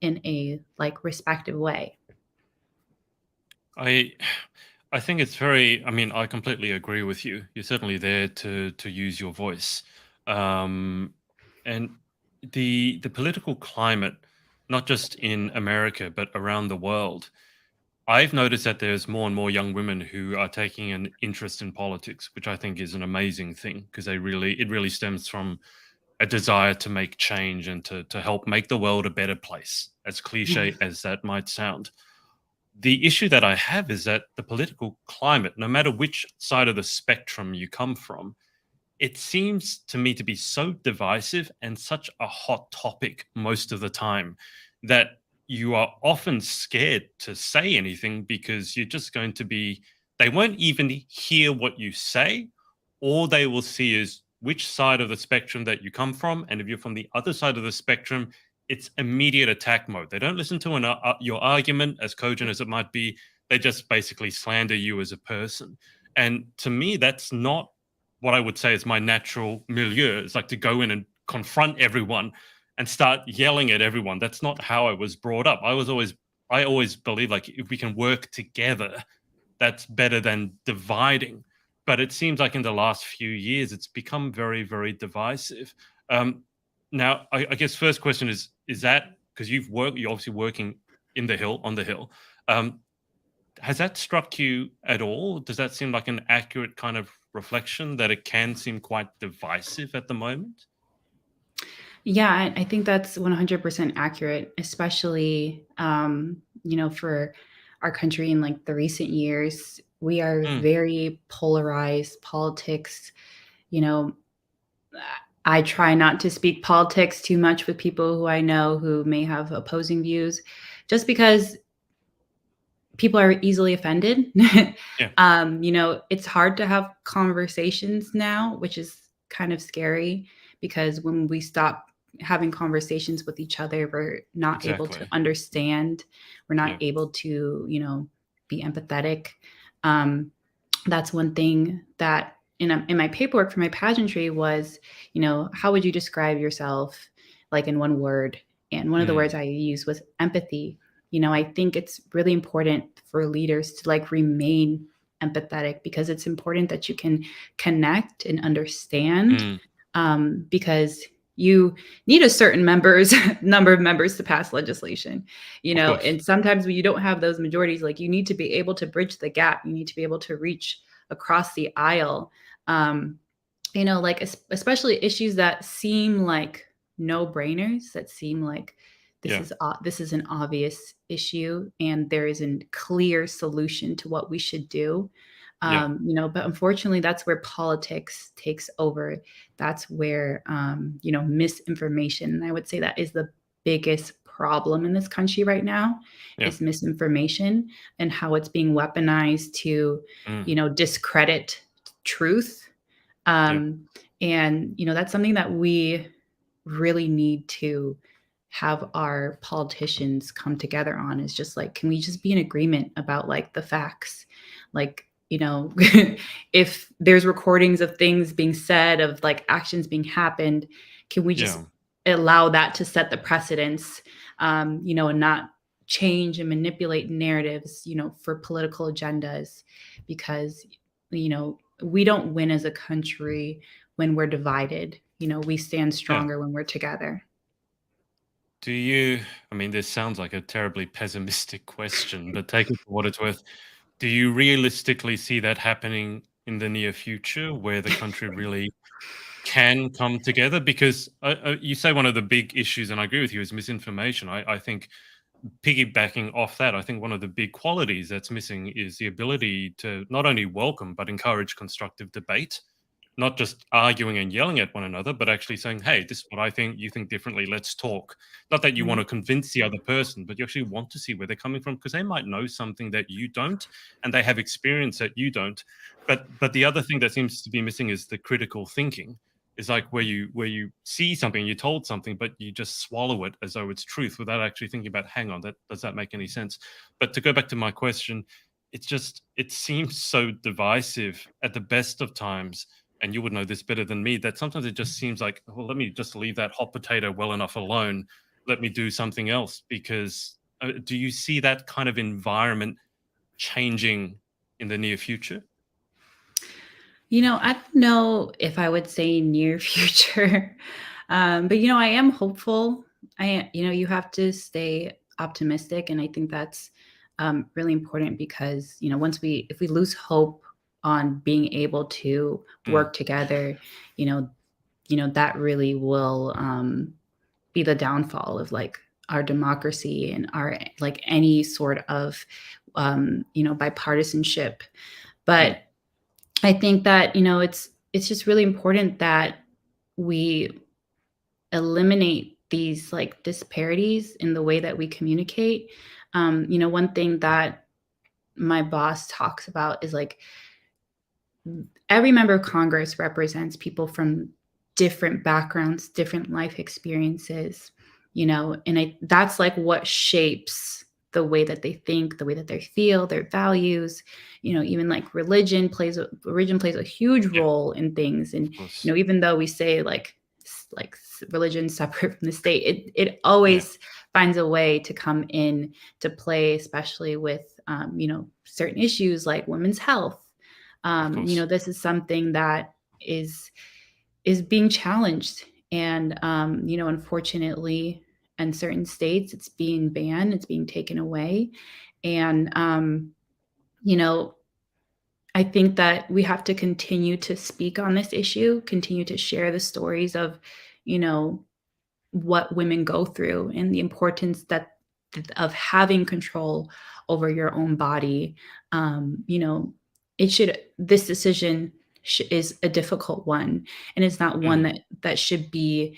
[SPEAKER 1] in a like respective way.
[SPEAKER 2] I I think it's very. I mean, I completely agree with you. You're certainly there to use your voice, and the political climate, not just in America but around the world. I've noticed that there's more and more young women who are taking an interest in politics, which I think is an amazing thing because it really stems from a desire to make change and to help make the world a better place. As
[SPEAKER 1] Yeah.
[SPEAKER 2] cliche as that might sound, the issue that I have is that the political climate, no matter which side of the spectrum you come from, it seems to me to be so divisive and such a hot topic most of the time that you are often scared to say anything because you're just going to be, they won't even hear what you say. All they will see is which side of the spectrum that you come from. And if you're from the other side of the spectrum, it's immediate attack mode. They don't listen to your argument, as cogent as it might be. They just basically slander you as a person. And to me, that's not what I would say is my natural milieu. It's like to go in and confront everyone and start yelling at everyone. That's not how I was brought up. I always believe like if we can work together, that's better than dividing. But it seems like in the last few years, it's become very, very divisive. Um, Now, I guess first question is that because you're obviously working in the Hill, on the Hill. Um, has that struck you at all? Does that seem like an accurate kind of reflection that it can seem quite divisive at the moment?
[SPEAKER 1] Yeah, I think that's 100% accurate, especially, for our country in like the recent years. We are
[SPEAKER 2] Mm,
[SPEAKER 1] very polarized politics. You know, I try not to speak politics too much with people who I know who may have opposing views, just because people are easily offended.
[SPEAKER 2] yeah,
[SPEAKER 1] It's hard to have conversations now, which is kind of scary because when we stop having conversations with each other, we're not able to
[SPEAKER 2] exactly.
[SPEAKER 1] understand, we're not
[SPEAKER 2] Yeah,
[SPEAKER 1] able to, be empathetic. Um, that's one thing that in my paperwork for my pageantry was, how would you describe yourself like in one word? And one of the
[SPEAKER 2] mm,
[SPEAKER 1] words I used was empathy. I think it's really important for leaders to like remain empathetic because it's important that you can connect and understand,
[SPEAKER 2] mm,
[SPEAKER 1] because you need a certain members number of members to pass legislation,
[SPEAKER 2] of course.
[SPEAKER 1] and sometimes when you don't have those majorities, like you need to be able to bridge the gap, you need to be able to reach across the aisle. um, like especially issues that seem like no brainers, that seem like
[SPEAKER 2] Yeah,
[SPEAKER 1] this is an obvious issue and there is a clear solution to what we should do.
[SPEAKER 2] yeah,
[SPEAKER 1] But unfortunately, that's where politics takes over. That's where misinformation. And I would say that is the biggest problem in this country right now
[SPEAKER 2] yeah,
[SPEAKER 1] is misinformation and how it's being weaponized to,
[SPEAKER 2] mm,
[SPEAKER 1] discredit truth.
[SPEAKER 2] yeah,
[SPEAKER 1] And that's something that we really need to have our politicians come together on, is just like, can we just be in agreement about like the facts? Like, if there's recordings of things being said, of like actions being happened, can we just
[SPEAKER 2] yeah,
[SPEAKER 1] allow that to set the precedence, and not change and manipulate narratives, for political agendas? Because, we don't win as a country when we're divided. We stand
[SPEAKER 2] yeah.
[SPEAKER 1] stronger when we're together.
[SPEAKER 2] Do you, I mean, this sounds like a terribly pessimistic question, but take it for what it's worth. Do you realistically see that happening in the near future where the country really can come together? Because you say one of the big issues, and I agree with you, is misinformation. I think piggybacking off that, I think one of the big qualities that's missing is the ability to not only welcome but encourage constructive debate, not just arguing and yelling at one another, but actually saying, "Hey, this is what I think. You think differently. Let's talk." Not that you want
[SPEAKER 1] Mhm.
[SPEAKER 2] to convince the other person, but you actually want to see where they're coming from because they might know something that you don't, and they have experience that you don't. But the other thing that seems to be missing is the critical thinking. is like where you see something, you're told something, but you just swallow it as though it's truth without actually thinking about, hang on, that does that make any sense? But to go back to my question, it seems so divisive at the best of times, and you would know this better than me, that sometimes it just seems like, well, let me just leave that hot potato well enough alone. Let me do something else. Because do you see that kind of environment changing in the near future?
[SPEAKER 1] I don't know if I would say near future, but I am hopeful. You have to stay optimistic, and I think that's really important because if we lose hope on being able to
[SPEAKER 2] Mm,
[SPEAKER 1] work together, you know, that really will be the downfall of like our democracy and our like any sort of bipartisanship.
[SPEAKER 2] mm,
[SPEAKER 1] But I think that, it's just really important that we eliminate these like disparities in the way that we communicate. One thing that my boss talks about is like every member of Congress represents people from different backgrounds, different life experiences, and that's like what shapes the way that they think, the way that they feel, their values, even like religion plays a huge
[SPEAKER 2] yeah,
[SPEAKER 1] role in things.
[SPEAKER 2] of
[SPEAKER 1] And,
[SPEAKER 2] course.
[SPEAKER 1] even though we say religion separate from the state, it
[SPEAKER 2] Yeah,
[SPEAKER 1] always finds a way to come in to play, especially with, certain issues like women's health.
[SPEAKER 2] of course.
[SPEAKER 1] This is something that is being challenged, and unfortunately, in certain states, it's being banned, it's being taken away, and you know, I think that we have to continue to speak on this issue, continue to share the stories of, you know, what women go through and the importance of having control over your own body. It should this decision is a difficult one, and it's not one
[SPEAKER 2] Mm,
[SPEAKER 1] that should be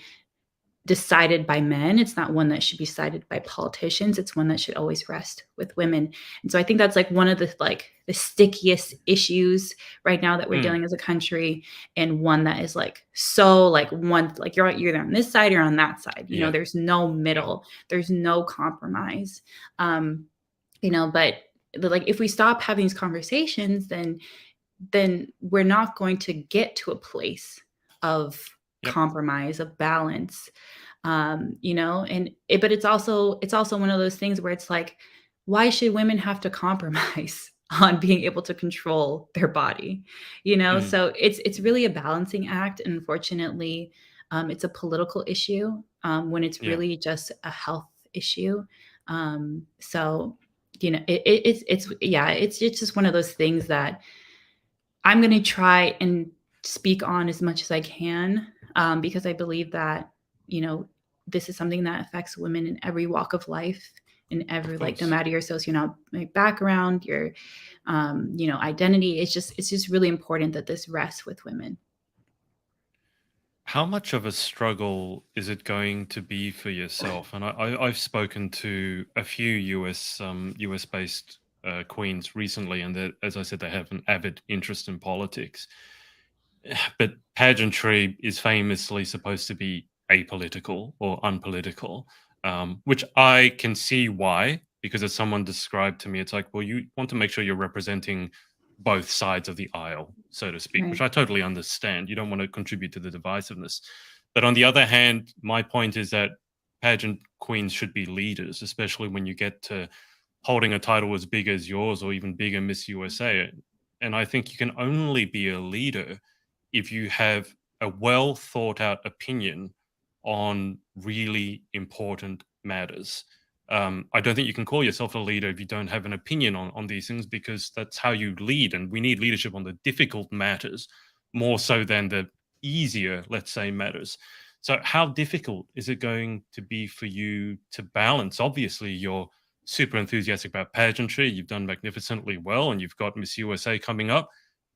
[SPEAKER 1] decided by men. It's not one that should be decided by politicians. It's one that should always rest with women. And so I think that's like one of the stickiest issues right now that we're
[SPEAKER 2] mm,
[SPEAKER 1] dealing as a country, and one that is like so like one like you're either on this side or on that side.
[SPEAKER 2] yeah,
[SPEAKER 1] There's no
[SPEAKER 2] yeah,
[SPEAKER 1] middle. There's no compromise. Um, but like if we stop having these conversations, then we're not going to get to a place of
[SPEAKER 2] yep,
[SPEAKER 1] compromise, of balance. But it's also one of those things where it's like, why should women have to compromise on being able to control their body?
[SPEAKER 2] mm,
[SPEAKER 1] So it's really a balancing act, and unfortunately, it's a political issue, when it's
[SPEAKER 2] yeah.
[SPEAKER 1] really just a health issue. So it's yeah, it's just one of those things that I'm going to try and speak on as much as I can, because I believe that, you know, this is something that affects women in every walk of life, in
[SPEAKER 2] Of
[SPEAKER 1] every, like, no
[SPEAKER 2] course.
[SPEAKER 1] matter your socioeconomic background, your, identity. It's just really important that this rests with women.
[SPEAKER 2] How much of a struggle is it going to be for yourself? And I've spoken to a few US based queens recently, and as I said, they have an avid interest in politics. But pageantry is famously supposed to be apolitical or unpolitical, which I can see why, because as someone described to me, it's like, well, you want to make sure you're representing both sides of the aisle, so to speak, which
[SPEAKER 1] Right.
[SPEAKER 2] I totally understand. You don't want to contribute to the divisiveness. But on the other hand, my point is that pageant queens should be leaders, especially when you get to holding a title as big as yours or even bigger Miss USA. And I think you can only be a leader if you have a well thought out opinion on really important matters. I don't think you can call yourself a leader if you don't have an opinion on these things, because that's how you lead. And we need leadership on the difficult matters more so than the easier, let's say, matters. So, how difficult is it going to be for you to balance? Obviously, you're super enthusiastic about pageantry. You've done magnificently well, and you've got Miss USA coming up.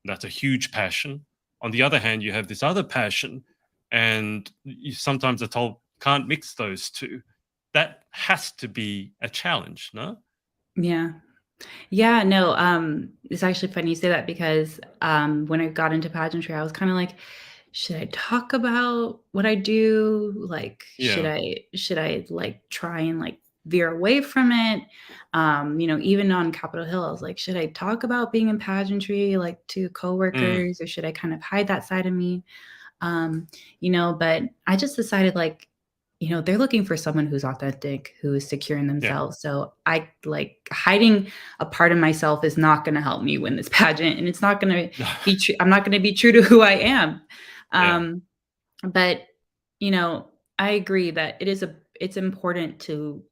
[SPEAKER 2] That's a huge passion. On the other hand, you have this other passion, and you sometimes are told can't mix those two. That has to be a challenge, no?
[SPEAKER 1] Yeah. Yeah, no, it's actually funny you say that because, when I got into pageantry, I was kinda like, should I talk about what I do? Like, should
[SPEAKER 2] Yeah.
[SPEAKER 1] I like try and like veer away from it? Even on Capitol Hill, I was like, should I talk about being in pageantry like to
[SPEAKER 2] Mm.
[SPEAKER 1] coworkers, or should I kind of hide that side of me? But I just decided like, they're looking for someone who's authentic, who is secure in
[SPEAKER 2] Yeah.
[SPEAKER 1] themselves. So I like hiding a part of myself is not going to help me win this pageant, and it's not going to be true. I'm not going to be true to who I am.
[SPEAKER 2] Yeah.
[SPEAKER 1] Um, but I agree that it's important to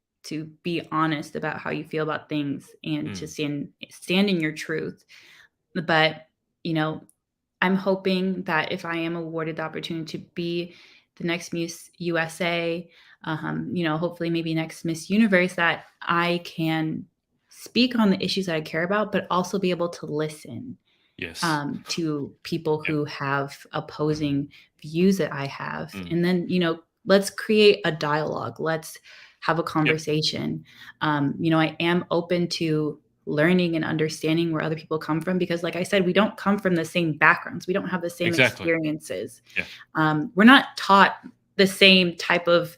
[SPEAKER 1] be honest about how you feel about things and to
[SPEAKER 2] Mm.
[SPEAKER 1] stand in your truth. But you know, I'm hoping that if I am awarded the opportunity to be the next Miss USA, hopefully maybe next Miss Universe, that I can speak on the issues that I care about, but also be able to listen
[SPEAKER 2] Yes.
[SPEAKER 1] to people
[SPEAKER 2] Yeah.
[SPEAKER 1] who have opposing views that I have.
[SPEAKER 2] Mm.
[SPEAKER 1] And then, let's create a dialogue. Let's have a
[SPEAKER 2] Yep.
[SPEAKER 1] conversation. I am open to learning and understanding where other people come from, because like I said, we don't come from the same backgrounds. We don't have the same
[SPEAKER 2] Exactly.
[SPEAKER 1] experiences.
[SPEAKER 2] Yeah.
[SPEAKER 1] We're not taught the same type of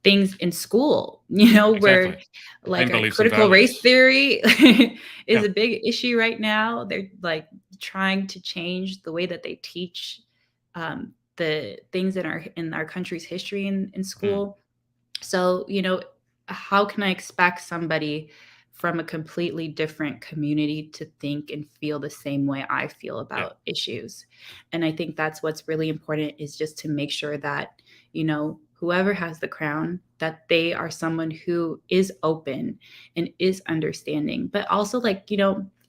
[SPEAKER 1] things in school, where
[SPEAKER 2] Exactly.
[SPEAKER 1] like
[SPEAKER 2] Same
[SPEAKER 1] a
[SPEAKER 2] beliefs and
[SPEAKER 1] critical race
[SPEAKER 2] values.
[SPEAKER 1] theory is
[SPEAKER 2] Yeah.
[SPEAKER 1] a big issue right now. They're like trying to change the way that they teach the things in our country's history in
[SPEAKER 2] Mm.
[SPEAKER 1] school. So, how can I expect somebody from a completely different community to think and feel the same way I feel
[SPEAKER 2] Yeah.
[SPEAKER 1] about issues? And I think that's what's really important, is just to make sure that, whoever has the crown, that they are someone who is open and is understanding, but also like,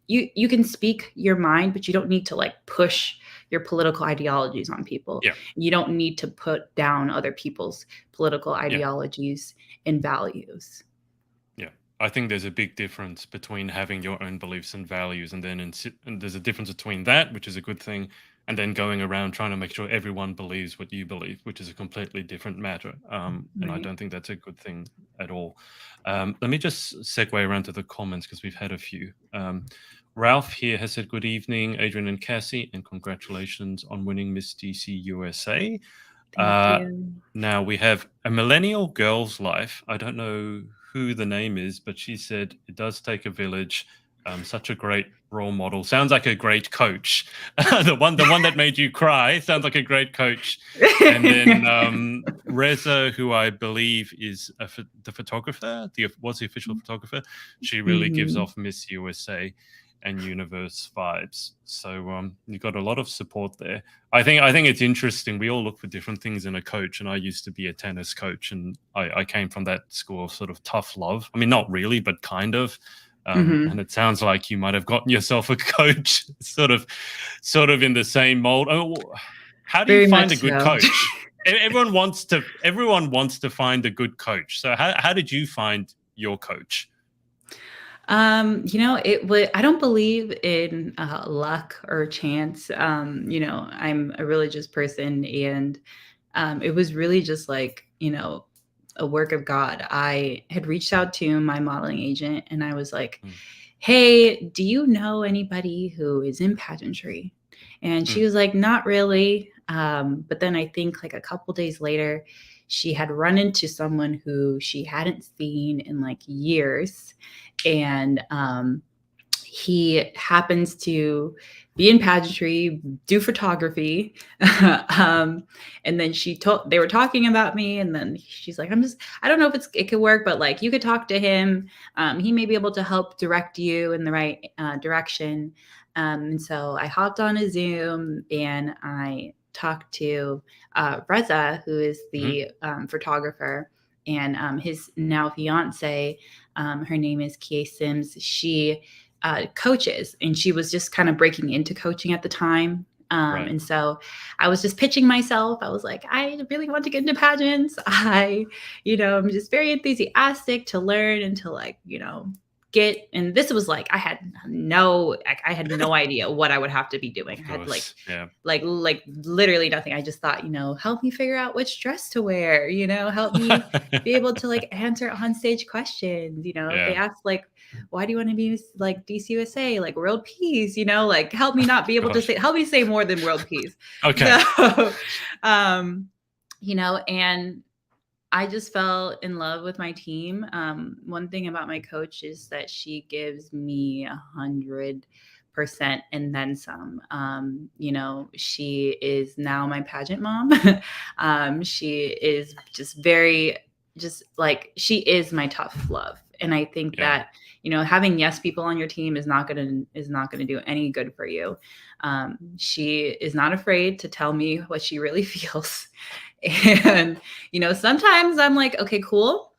[SPEAKER 1] you can speak your mind, but you don't need to like push your political ideologies on people.
[SPEAKER 2] Yeah.
[SPEAKER 1] You don't need to put down other people's political
[SPEAKER 2] Yeah.
[SPEAKER 1] ideologies and values.
[SPEAKER 2] Yeah. I think there's a big difference between having your own beliefs and values, and then and there's a difference between that, which is a good thing, and then going around trying to make sure everyone believes what you believe, which is a completely different matter. And I
[SPEAKER 1] Right.
[SPEAKER 2] don't think that's a good thing at all. Let me just segue around to the comments because we've had a few. Ralph here has said, "Good evening, Adrian and Cassie, and congratulations on winning Miss DC USA."
[SPEAKER 1] Thank
[SPEAKER 2] Uh,
[SPEAKER 1] you.
[SPEAKER 2] Now we have a millennial girl's life. I don't know who the name is, but she said it does take a village. Such a great role model. Sounds like a great coach. The one that made you cry sounds like a great coach. And then Reza, who I believe is the photographer, was the official photographer. She really gives
[SPEAKER 1] Mhm.
[SPEAKER 2] off Miss USA and Universe vibes. So you got a lot of support there. I think it's interesting. We all look for different things in a coach, and I used to be a tennis coach, and I came from that school of sort of tough love. I mean, not really, but kind of. And
[SPEAKER 1] Mhm.
[SPEAKER 2] it sounds like you might have gotten yourself a coach, sort of in the same mold. Oh, how do you
[SPEAKER 1] Very
[SPEAKER 2] find
[SPEAKER 1] much
[SPEAKER 2] a good
[SPEAKER 1] so.
[SPEAKER 2] coach? Everyone wants to find a good coach. So how did you find your coach?
[SPEAKER 1] It would. I don't believe in luck or chance. I'm a religious person, and it was really just like, a work of God. I had reached out to my modeling agent, and I was like,
[SPEAKER 2] Mm,
[SPEAKER 1] "Hey, do you know anybody who is in pageantry?" And she
[SPEAKER 2] mm,
[SPEAKER 1] was like, "Not really." But then I think like a couple days later, she had run into someone who she hadn't seen in like years, and he happens to be in pageantry, do photography. um, and then they were talking about me, and then she's like, I don't know if it could work, but like you could talk to him. He may be able to help direct you in the right direction. And so I hopped on a Zoom and I talked to Reza, who is
[SPEAKER 2] mhm.
[SPEAKER 1] the photographer, and his now fiance. Her name is Kie Sims. She coaches, and she was just kind of breaking into coaching at the time.
[SPEAKER 2] Right.
[SPEAKER 1] And so I was just pitching myself. I was like, I really want to get into pageants. I'm just very enthusiastic to learn and to like, and this was like, I had no idea what I would have to be doing.
[SPEAKER 2] Of
[SPEAKER 1] I had
[SPEAKER 2] course. Yeah.
[SPEAKER 1] like literally nothing. I just thought, help me figure out which dress to wear, help me be able to like answer on stage questions. If they
[SPEAKER 2] Yeah.
[SPEAKER 1] ask like, why do you want to be like DCUSA, like world peace, like help me not be able to
[SPEAKER 2] Gosh.
[SPEAKER 1] help me say more than world peace.
[SPEAKER 2] Okay.
[SPEAKER 1] So, and I just fell in love with my team. One thing about my coach is that she gives me 100% and then some. She is now my pageant mom. She is she is my tough love. And I think
[SPEAKER 2] Yeah.
[SPEAKER 1] that, having yes people on your team is not gonna do any good for you. She is not afraid to tell me what she really feels. And, sometimes I'm like, okay, cool.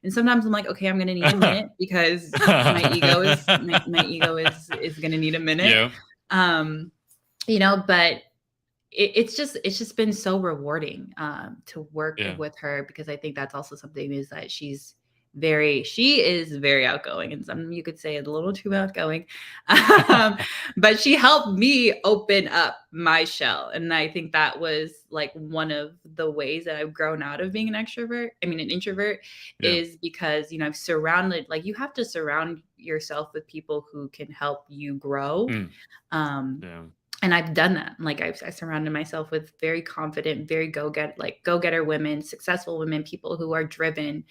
[SPEAKER 1] And sometimes I'm like, okay, I'm going to need a minute because my ego is going to need a minute.
[SPEAKER 2] Yeah.
[SPEAKER 1] But it's just been so rewarding to work
[SPEAKER 2] Yeah.
[SPEAKER 1] with her, because I think that's also something is that she is very outgoing, and some you could say a little too outgoing. But she helped me open up my shell. And I think that was like one of the ways that I've grown out of being an introvert,
[SPEAKER 2] Yeah.
[SPEAKER 1] is because, I've you have to surround yourself with people who can help you grow.
[SPEAKER 2] Yeah.
[SPEAKER 1] And I've done that. Like I surrounded myself with very confident, very go-getter women, successful women, people who are driven,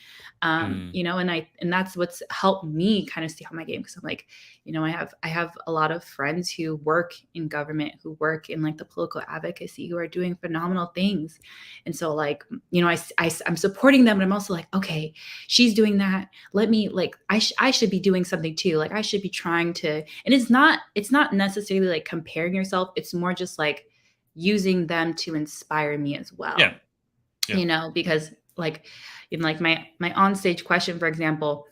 [SPEAKER 1] and that's what's helped me kind of stay on my game. Cause I'm like, I have a lot of friends who work in government, who work in like the political advocacy, who are doing phenomenal things. And so like, I'm supporting them, but I'm also like, okay, she's doing that. Let me I should be doing something too. Like I should be trying to, and it's not necessarily like comparing yourself. It's more just like using them to inspire me as well.
[SPEAKER 2] Yeah.
[SPEAKER 1] Because like in like my onstage question, for example,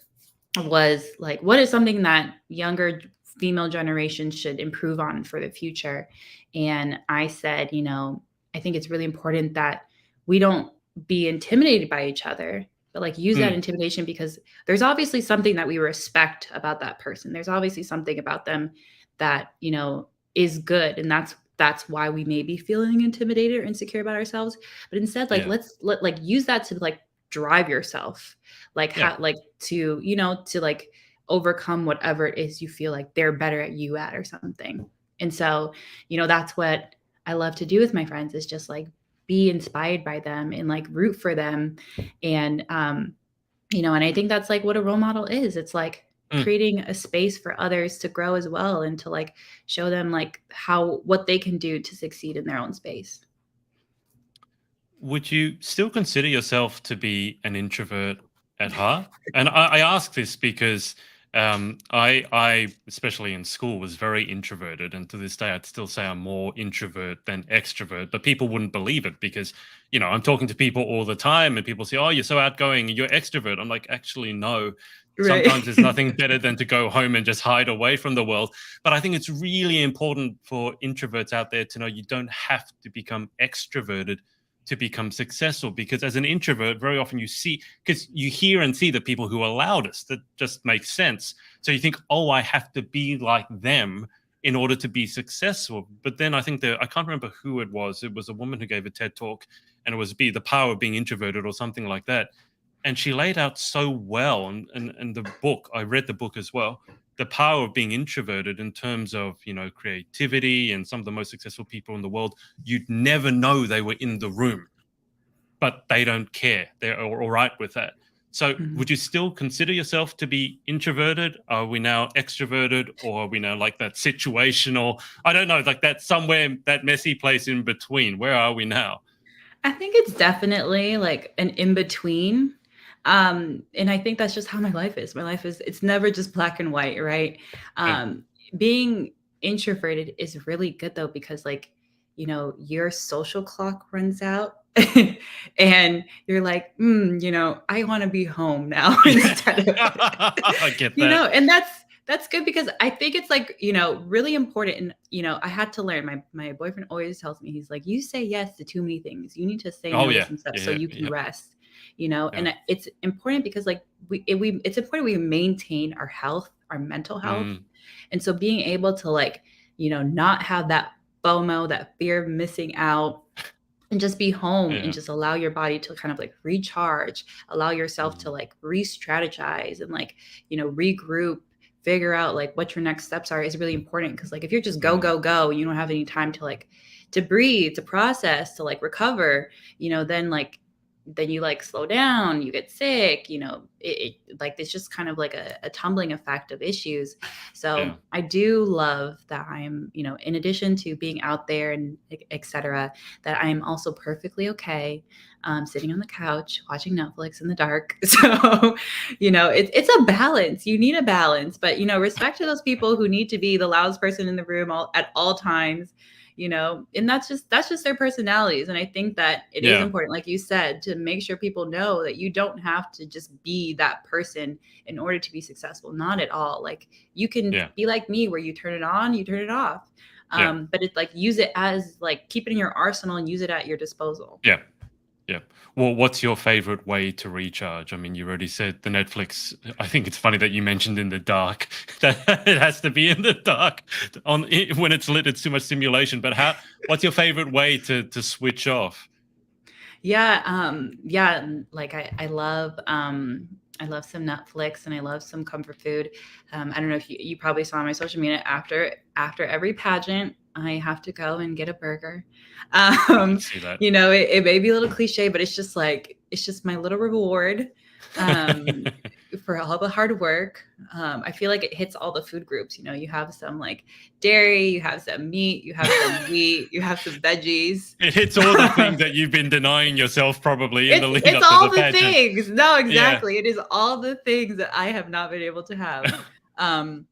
[SPEAKER 1] was like, what is something that younger female generation should improve on for the future? And I said, I think it's really important that we don't be intimidated by each other, but like use that intimidation, because there's obviously something that we respect about that person. There's obviously something about them that, is good. And that's why we may be feeling intimidated or insecure about ourselves. But instead, like, let's use that to like drive yourself, like how, like to, to like overcome whatever it is you feel like they're better at you at or something. And so, that's what I love to do with my friends, is just like be inspired by them and like root for them. And, and I think that's like what a role model is. It's like creating a space for others to grow as well, and to like show them like what they can do to succeed in their own space.
[SPEAKER 2] Would you still consider yourself to be an introvert at heart? And I ask this because I, especially in school, was very introverted. And to this day, I'd still say I'm more introvert than extrovert. But people wouldn't believe it because, I'm talking to people all the time and people say, oh, you're so outgoing, you're extrovert. I'm like, actually, no.
[SPEAKER 1] Right.
[SPEAKER 2] Sometimes there's nothing better than to go home and just hide away from the world. But I think it's really important for introverts out there to know you don't have to become extroverted to become successful, because as an introvert, very often because you hear and see the people who are loudest. That just makes sense. So you think, oh, I have to be like them in order to be successful. But then I think I can't remember who it was. It was a woman who gave a TED talk, and it was the power of being introverted or something like that. And she laid out so well, and the book, I read the book as well, the power of being introverted in terms of, creativity, and some of the most successful people in the world, you'd never know they were in the room, but they don't care. They're all right with that. So would you still consider yourself to be introverted? Are we now extroverted, or are we now like that situational? I don't know, like that somewhere, that messy place in between. Where are we now?
[SPEAKER 1] I think it's definitely like an in between. And I think that's just how my life is. It's never just black and white, right? Being introverted is really good though, because like, your social clock runs out and you're like, I want to be home now instead of,
[SPEAKER 2] I get that.
[SPEAKER 1] and that's good, because I think it's like, really important. And, I had to learn, my boyfriend always tells me, he's like, you say yes to too many things. You need to say no to some stuff so you can rest.
[SPEAKER 2] Yeah.
[SPEAKER 1] And it's important because like it's important we maintain our health, our mental health.
[SPEAKER 2] Mm,
[SPEAKER 1] And so being able to like, not have that FOMO, that fear of missing out, and just be home and
[SPEAKER 2] yeah.
[SPEAKER 1] just allow your body to kind of like recharge, allow yourself to
[SPEAKER 2] Mm,
[SPEAKER 1] like re-strategize and like, regroup, figure out like what your next steps are is really important. Cause like if you're just go,
[SPEAKER 2] mm,
[SPEAKER 1] go, go, and you don't have any time to like to breathe, to process, to like recover, then you like slow down, you get sick, like it's just kind of like a tumbling effect of issues. So
[SPEAKER 2] yeah.
[SPEAKER 1] I do love that I'm, in addition to being out there and et cetera, that I'm also perfectly okay sitting on the couch watching Netflix in the dark. So, it's a balance. You need a balance, but, respect to those people who need to be the loudest person in the room at all times, and that's just their personalities. And I think that it is
[SPEAKER 2] Yeah.
[SPEAKER 1] important, like you said, to make sure people know that you don't have to just be that person in order to be successful. Not at all. Like you can
[SPEAKER 2] Yeah.
[SPEAKER 1] be like me where you turn it on, you turn it off.
[SPEAKER 2] Yeah.
[SPEAKER 1] But it's like use it as like keep it in your arsenal and use it at your disposal.
[SPEAKER 2] Yeah. Yeah. Well, what's your favorite way to recharge? I mean, you already said the Netflix. I think it's funny that you mentioned in the dark that it has to be in the dark when it's lit. It's too much stimulation. But what's your favorite way to switch off?
[SPEAKER 1] Yeah, like I love some Netflix and I love some comfort food. I don't know if you probably saw my social media after every pageant, I have to go and get a burger.
[SPEAKER 2] I did
[SPEAKER 1] Um,
[SPEAKER 2] see that.
[SPEAKER 1] it may be a little cliche, but it's just my little reward. Um, for all the hard work. I feel like it hits all the food groups. You have some like dairy, you have some meat, you have some wheat, you have some veggies.
[SPEAKER 2] It hits all the things that you've been denying yourself probably in the lead
[SPEAKER 1] It's
[SPEAKER 2] up to
[SPEAKER 1] all
[SPEAKER 2] the
[SPEAKER 1] the
[SPEAKER 2] pageant.
[SPEAKER 1] things. No,
[SPEAKER 2] Yeah.
[SPEAKER 1] exactly. It is all the things that I have not been able to have. Um,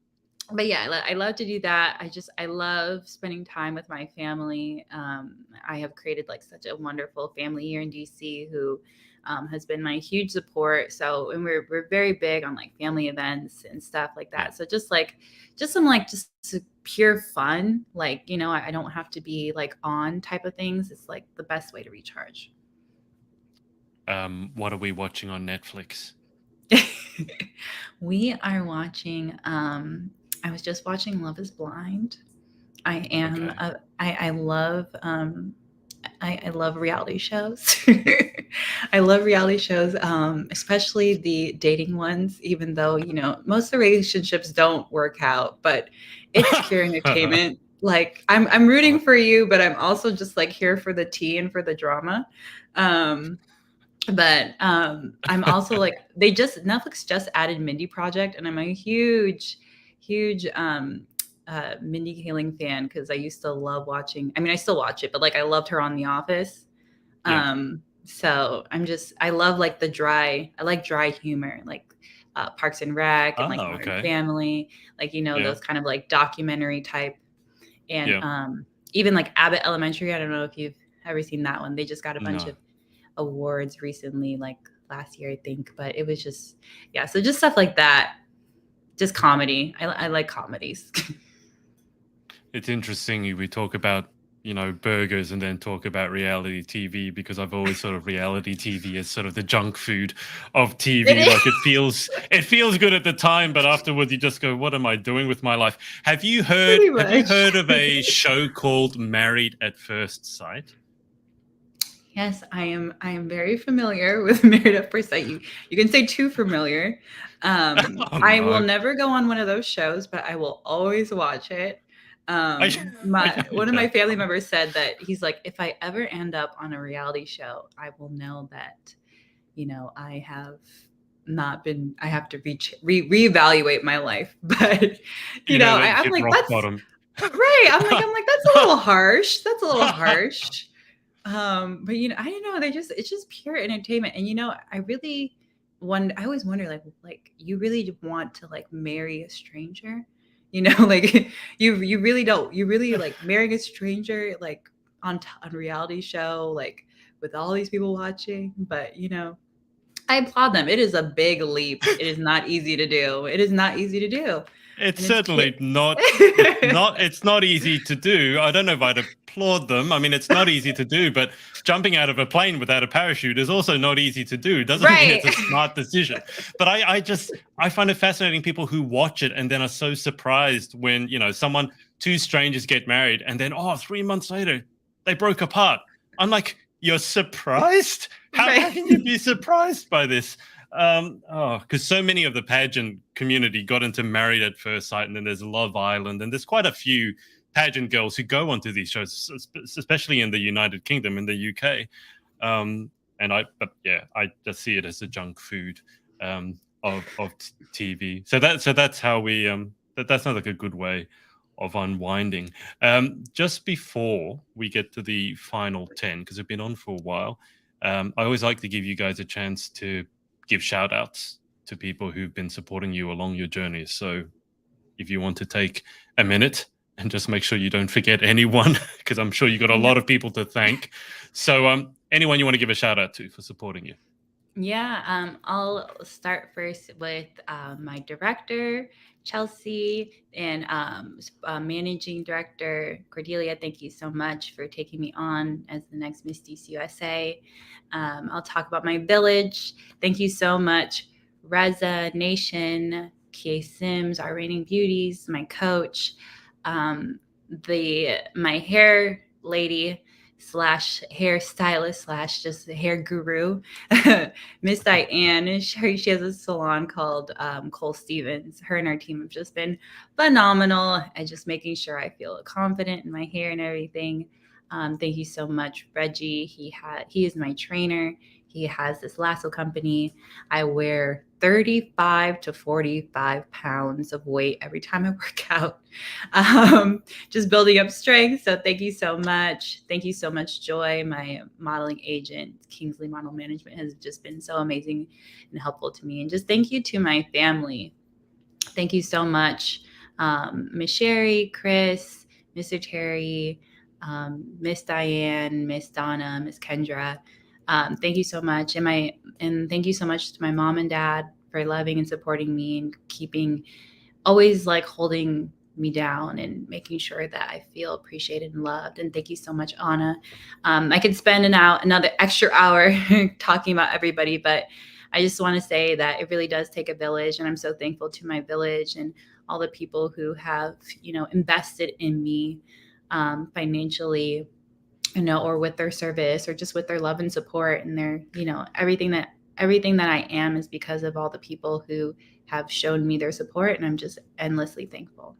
[SPEAKER 1] but yeah, I love to do that. I love spending time with my family. I have created like such a wonderful family here in DC who has been my huge support. So, and we're very big on like family events and stuff like
[SPEAKER 2] Yeah.
[SPEAKER 1] that. So just some like just pure fun. Like, I don't have to be like on type of things. It's like the best way to recharge.
[SPEAKER 2] What are we watching on Netflix?
[SPEAKER 1] We are watching I was just watching Love is Blind. I am
[SPEAKER 2] Okay.
[SPEAKER 1] I love I love reality shows. I love reality shows, especially the dating ones, even though, most of the relationships don't work out, but it's pure entertainment. Like I'm rooting for you, but I'm also just like here for the tea and for the drama. Um, but I'm also like Netflix just added Mindy Project, and I'm a huge Mindy Kaling fan because I used to love watching. I mean, I still watch it, but like I loved her on The Office.
[SPEAKER 2] Yeah.
[SPEAKER 1] So I love like I like dry humor, like Parks and Rec and like
[SPEAKER 2] Oh,
[SPEAKER 1] Modern
[SPEAKER 2] okay.
[SPEAKER 1] Family, like
[SPEAKER 2] Yeah.
[SPEAKER 1] those kind of like documentary type, and
[SPEAKER 2] Yeah.
[SPEAKER 1] even like Abbott Elementary. I don't know if you've ever seen that one. They just got a bunch
[SPEAKER 2] No.
[SPEAKER 1] of awards recently, like last year, I think. But it was just, yeah. So just stuff like that, just comedy. I like comedies.
[SPEAKER 2] It's interesting we talk about, burgers and then talk about reality TV because I've always sort of reality TV as sort of the junk food of
[SPEAKER 1] It
[SPEAKER 2] TV.
[SPEAKER 1] is
[SPEAKER 2] Like it feels good at the time, but afterwards you just go, what am I doing with my life? Have you heard
[SPEAKER 1] pretty
[SPEAKER 2] have you
[SPEAKER 1] much.
[SPEAKER 2] heard of a show called Married at First Sight?
[SPEAKER 1] Yes, I am very familiar with Married at First Sight. You can say too familiar.
[SPEAKER 2] Oh
[SPEAKER 1] I will
[SPEAKER 2] no.
[SPEAKER 1] never go on one of those shows, but I will always watch it.
[SPEAKER 2] I,
[SPEAKER 1] My one of my
[SPEAKER 2] okay.
[SPEAKER 1] family members said that he's like, if I ever end up on a reality show, I will know that, I have not been. I have to reevaluate my life. But
[SPEAKER 2] You know that you
[SPEAKER 1] I'm
[SPEAKER 2] hit
[SPEAKER 1] like,
[SPEAKER 2] rock
[SPEAKER 1] that's
[SPEAKER 2] bottom.
[SPEAKER 1] right. I'm like, that's a little harsh. That's a little harsh. But I don't know. It's just pure entertainment. And I always wonder, like you really want to like marry a stranger, like you really don't. You really like marrying a stranger like on reality show, like with all these people watching. But I applaud them. It is a big leap. It is not easy to do. It is not easy to do.
[SPEAKER 2] It's
[SPEAKER 1] And it's
[SPEAKER 2] certainly not. It's not easy to do. I don't know if I'd applaud them. I mean, it's not easy to do, but jumping out of a plane without a parachute is also not easy to do. Doesn't mean
[SPEAKER 1] Right.
[SPEAKER 2] it's a smart decision. But I find it fascinating, people who watch it and then are so surprised when, two strangers get married and then, 3 months later, they broke apart. I'm like, you're surprised? How
[SPEAKER 1] Right.
[SPEAKER 2] can you be surprised by this? Because so many of the pageant community got into Married at First Sight, and then there's Love Island, and there's quite a few pageant girls who go onto these shows, especially in the United Kingdom, in the UK. I just see it as a junk food of TV. So that's how we that sounds like a good way of unwinding. Just before we get to the final 10, because we've been on for a while, I always like to give you guys a chance to give shout outs to people who've been supporting you along your journey. So if you want to take a minute and just make sure you don't forget anyone, because I'm sure you got a lot of people to thank. So anyone you want to give a shout out to for supporting you?
[SPEAKER 1] Yeah, I'll start first with my director, Chelsea, and managing director, Cordelia. Thank you so much for taking me on as the next Miss DC USA. I'll talk about my village. Thank you so much, Reza Nation, Kia Sims, our reigning beauties, my coach, my hair lady / hairstylist / just hair guru, Miss Diane. She has a salon called Cole Stevens. Her and her team have just been phenomenal at just making sure I feel confident in my hair and everything. Thank you so much, Reggie. He is my trainer. He has this lasso company. I wear 35 to 45 pounds of weight every time I work out. Just building up strength. So thank you so much. Thank you so much, Joy. My modeling agent, Kingsley Model Management, has just been so amazing and helpful to me. And just thank you to my family. Thank you so much, Miss Sherry, Chris, Mr. Terry, Miss Diane, Miss Donna, Miss Kendra. Thank you so much. And thank you so much to my mom and dad for loving and supporting me and always holding me down and making sure that I feel appreciated and loved. And thank you so much, Anna. I could spend another extra hour talking about everybody, but I just want to say that it really does take a village. And I'm so thankful to my village and all the people who have, invested in me financially, or with their service or just with their love and support and their, everything that I am is because of all the people who have shown me their support. And I'm just endlessly thankful.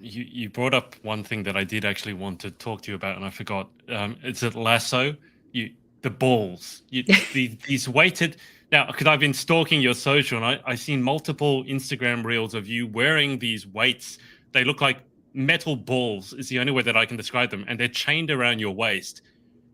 [SPEAKER 2] You brought up one thing that I did actually want to talk to you about, and I forgot. It's at lasso. The balls. These weighted. Now, because I've been stalking your social, and I've seen multiple Instagram reels of you wearing these weights. They look like metal balls is the only way that I can describe them, and they're chained around your waist.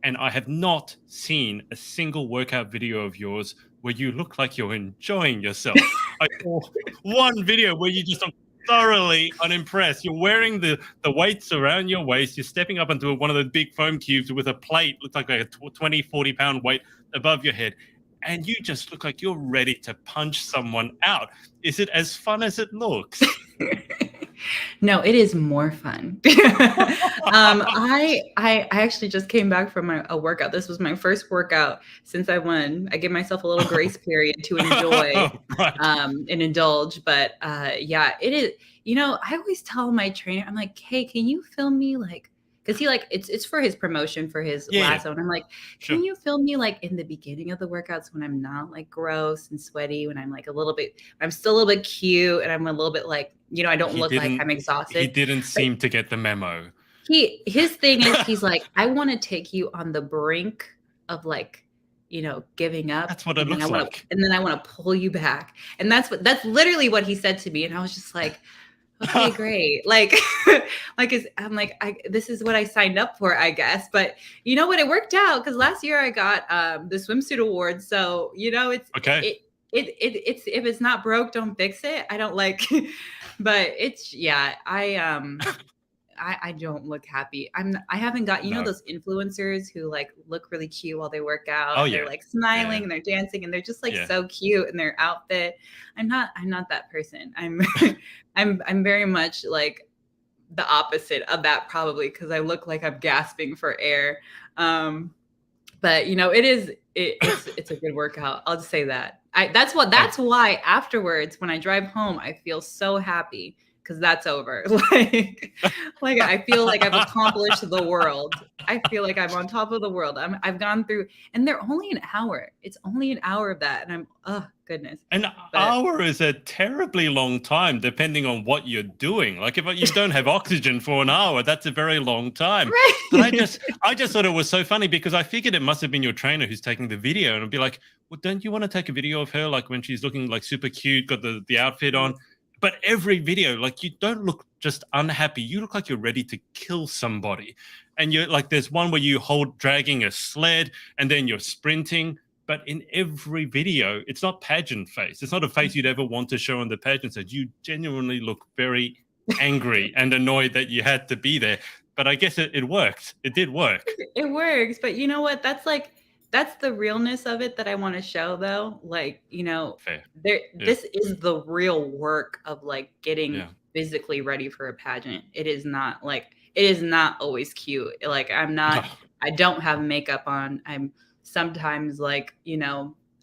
[SPEAKER 2] And I have not seen a single workout video of yours where you look like you're enjoying yourself. I saw one video where you just look thoroughly unimpressed. You're wearing the weights around your waist. You're stepping up into one of those big foam cubes with a plate, looks like a 20, 40 pound weight above your head. And you just look like you're ready to punch someone out. Is it as fun as it looks?
[SPEAKER 1] No, it is more fun. I actually just came back from a workout. This was my first workout since I won. I give myself a little grace period to enjoy and indulge. But yeah, it is. I always tell my trainer, I'm like, hey, can you film me because he it's for his promotion for his lasso. And I'm like, can you film me in the beginning of the workouts when I'm not gross and sweaty, when I'm I'm still a little bit cute and I'm a little bit I don't look like I'm exhausted.
[SPEAKER 2] He didn't seem to get the memo.
[SPEAKER 1] His thing is he's like, I want to take you on the brink of giving up.
[SPEAKER 2] That's what it looks like.
[SPEAKER 1] And then I want to pull you back. And that's literally what he said to me. And I was just like, okay, great. I'm like, this is what I signed up for, I guess. But you know what? It worked out because last year I got the swimsuit award. So, it's
[SPEAKER 2] okay.
[SPEAKER 1] It's if it's not broke, don't fix it. I don't but it's I don't look happy. I haven't got those influencers who look really cute while they work out.
[SPEAKER 2] Oh,
[SPEAKER 1] and they're smiling and they're dancing and they're just so cute in their outfit. I'm not that person. I'm I'm very much the opposite of that probably because I look like I'm gasping for air. But it's a good workout. I'll just say that.
[SPEAKER 2] And
[SPEAKER 1] That's why afterwards when I drive home, I feel so happy because that's over. Like I feel like I've accomplished the world. I feel like I'm on top of the world. I've gone through, and they're only an hour. It's only an hour of that, and I'm oh goodness.
[SPEAKER 2] An
[SPEAKER 1] But
[SPEAKER 2] hour is a terribly long time, depending on what you're doing. Like if you don't have oxygen for an hour, that's a very long time. But
[SPEAKER 1] right.
[SPEAKER 2] I just thought it was so funny because I figured it must have been your trainer who's taking the video, and I'd be like, "Well, don't you want to take a video of her, like when she's looking like super cute, got the outfit on?" But every video, like you don't look just unhappy. You look like you're ready to kill somebody, and you're like, there's one where you dragging a sled, and then you're sprinting. But in every video, it's not pageant face. It's not a face you'd ever want to show on the pageant stage. You genuinely look very angry and annoyed that you had to be there. But I guess it worked. It did work.
[SPEAKER 1] It works, but you know what? That's the realness of it that I want to show though. Like,
[SPEAKER 2] Fair.
[SPEAKER 1] there
[SPEAKER 2] Yeah.
[SPEAKER 1] this is the real work of like getting
[SPEAKER 2] Yeah.
[SPEAKER 1] physically ready for a pageant. It is not always cute. Like I don't have makeup on. I'm sometimes like,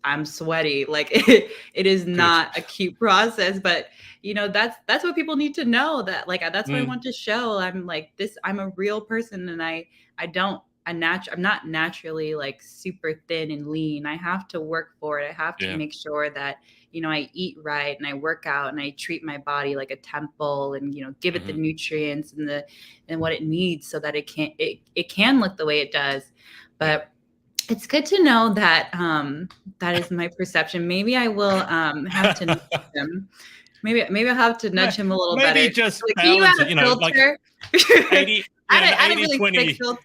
[SPEAKER 1] I'm sweaty. Like it is
[SPEAKER 2] Good.
[SPEAKER 1] not a cute process, but that's what people need to know that like that's what I want to show. I'm like this I'm a real person and I don't I'm not naturally like super thin and lean. I have to work for it. I have to
[SPEAKER 2] Yeah.
[SPEAKER 1] make sure that I eat right and I work out and I treat my body like a temple and give it the nutrients and what it needs so that it can look the way it does. But it's good to know that that is my perception. Maybe I will have to nudge him. Maybe I'll have to nudge him a little better.
[SPEAKER 2] Maybe just
[SPEAKER 1] Like, can you
[SPEAKER 2] balance
[SPEAKER 1] add
[SPEAKER 2] it,
[SPEAKER 1] a
[SPEAKER 2] like
[SPEAKER 1] filter?
[SPEAKER 2] 80,
[SPEAKER 1] Add a
[SPEAKER 2] an
[SPEAKER 1] really
[SPEAKER 2] 80-20.
[SPEAKER 1] thick filter.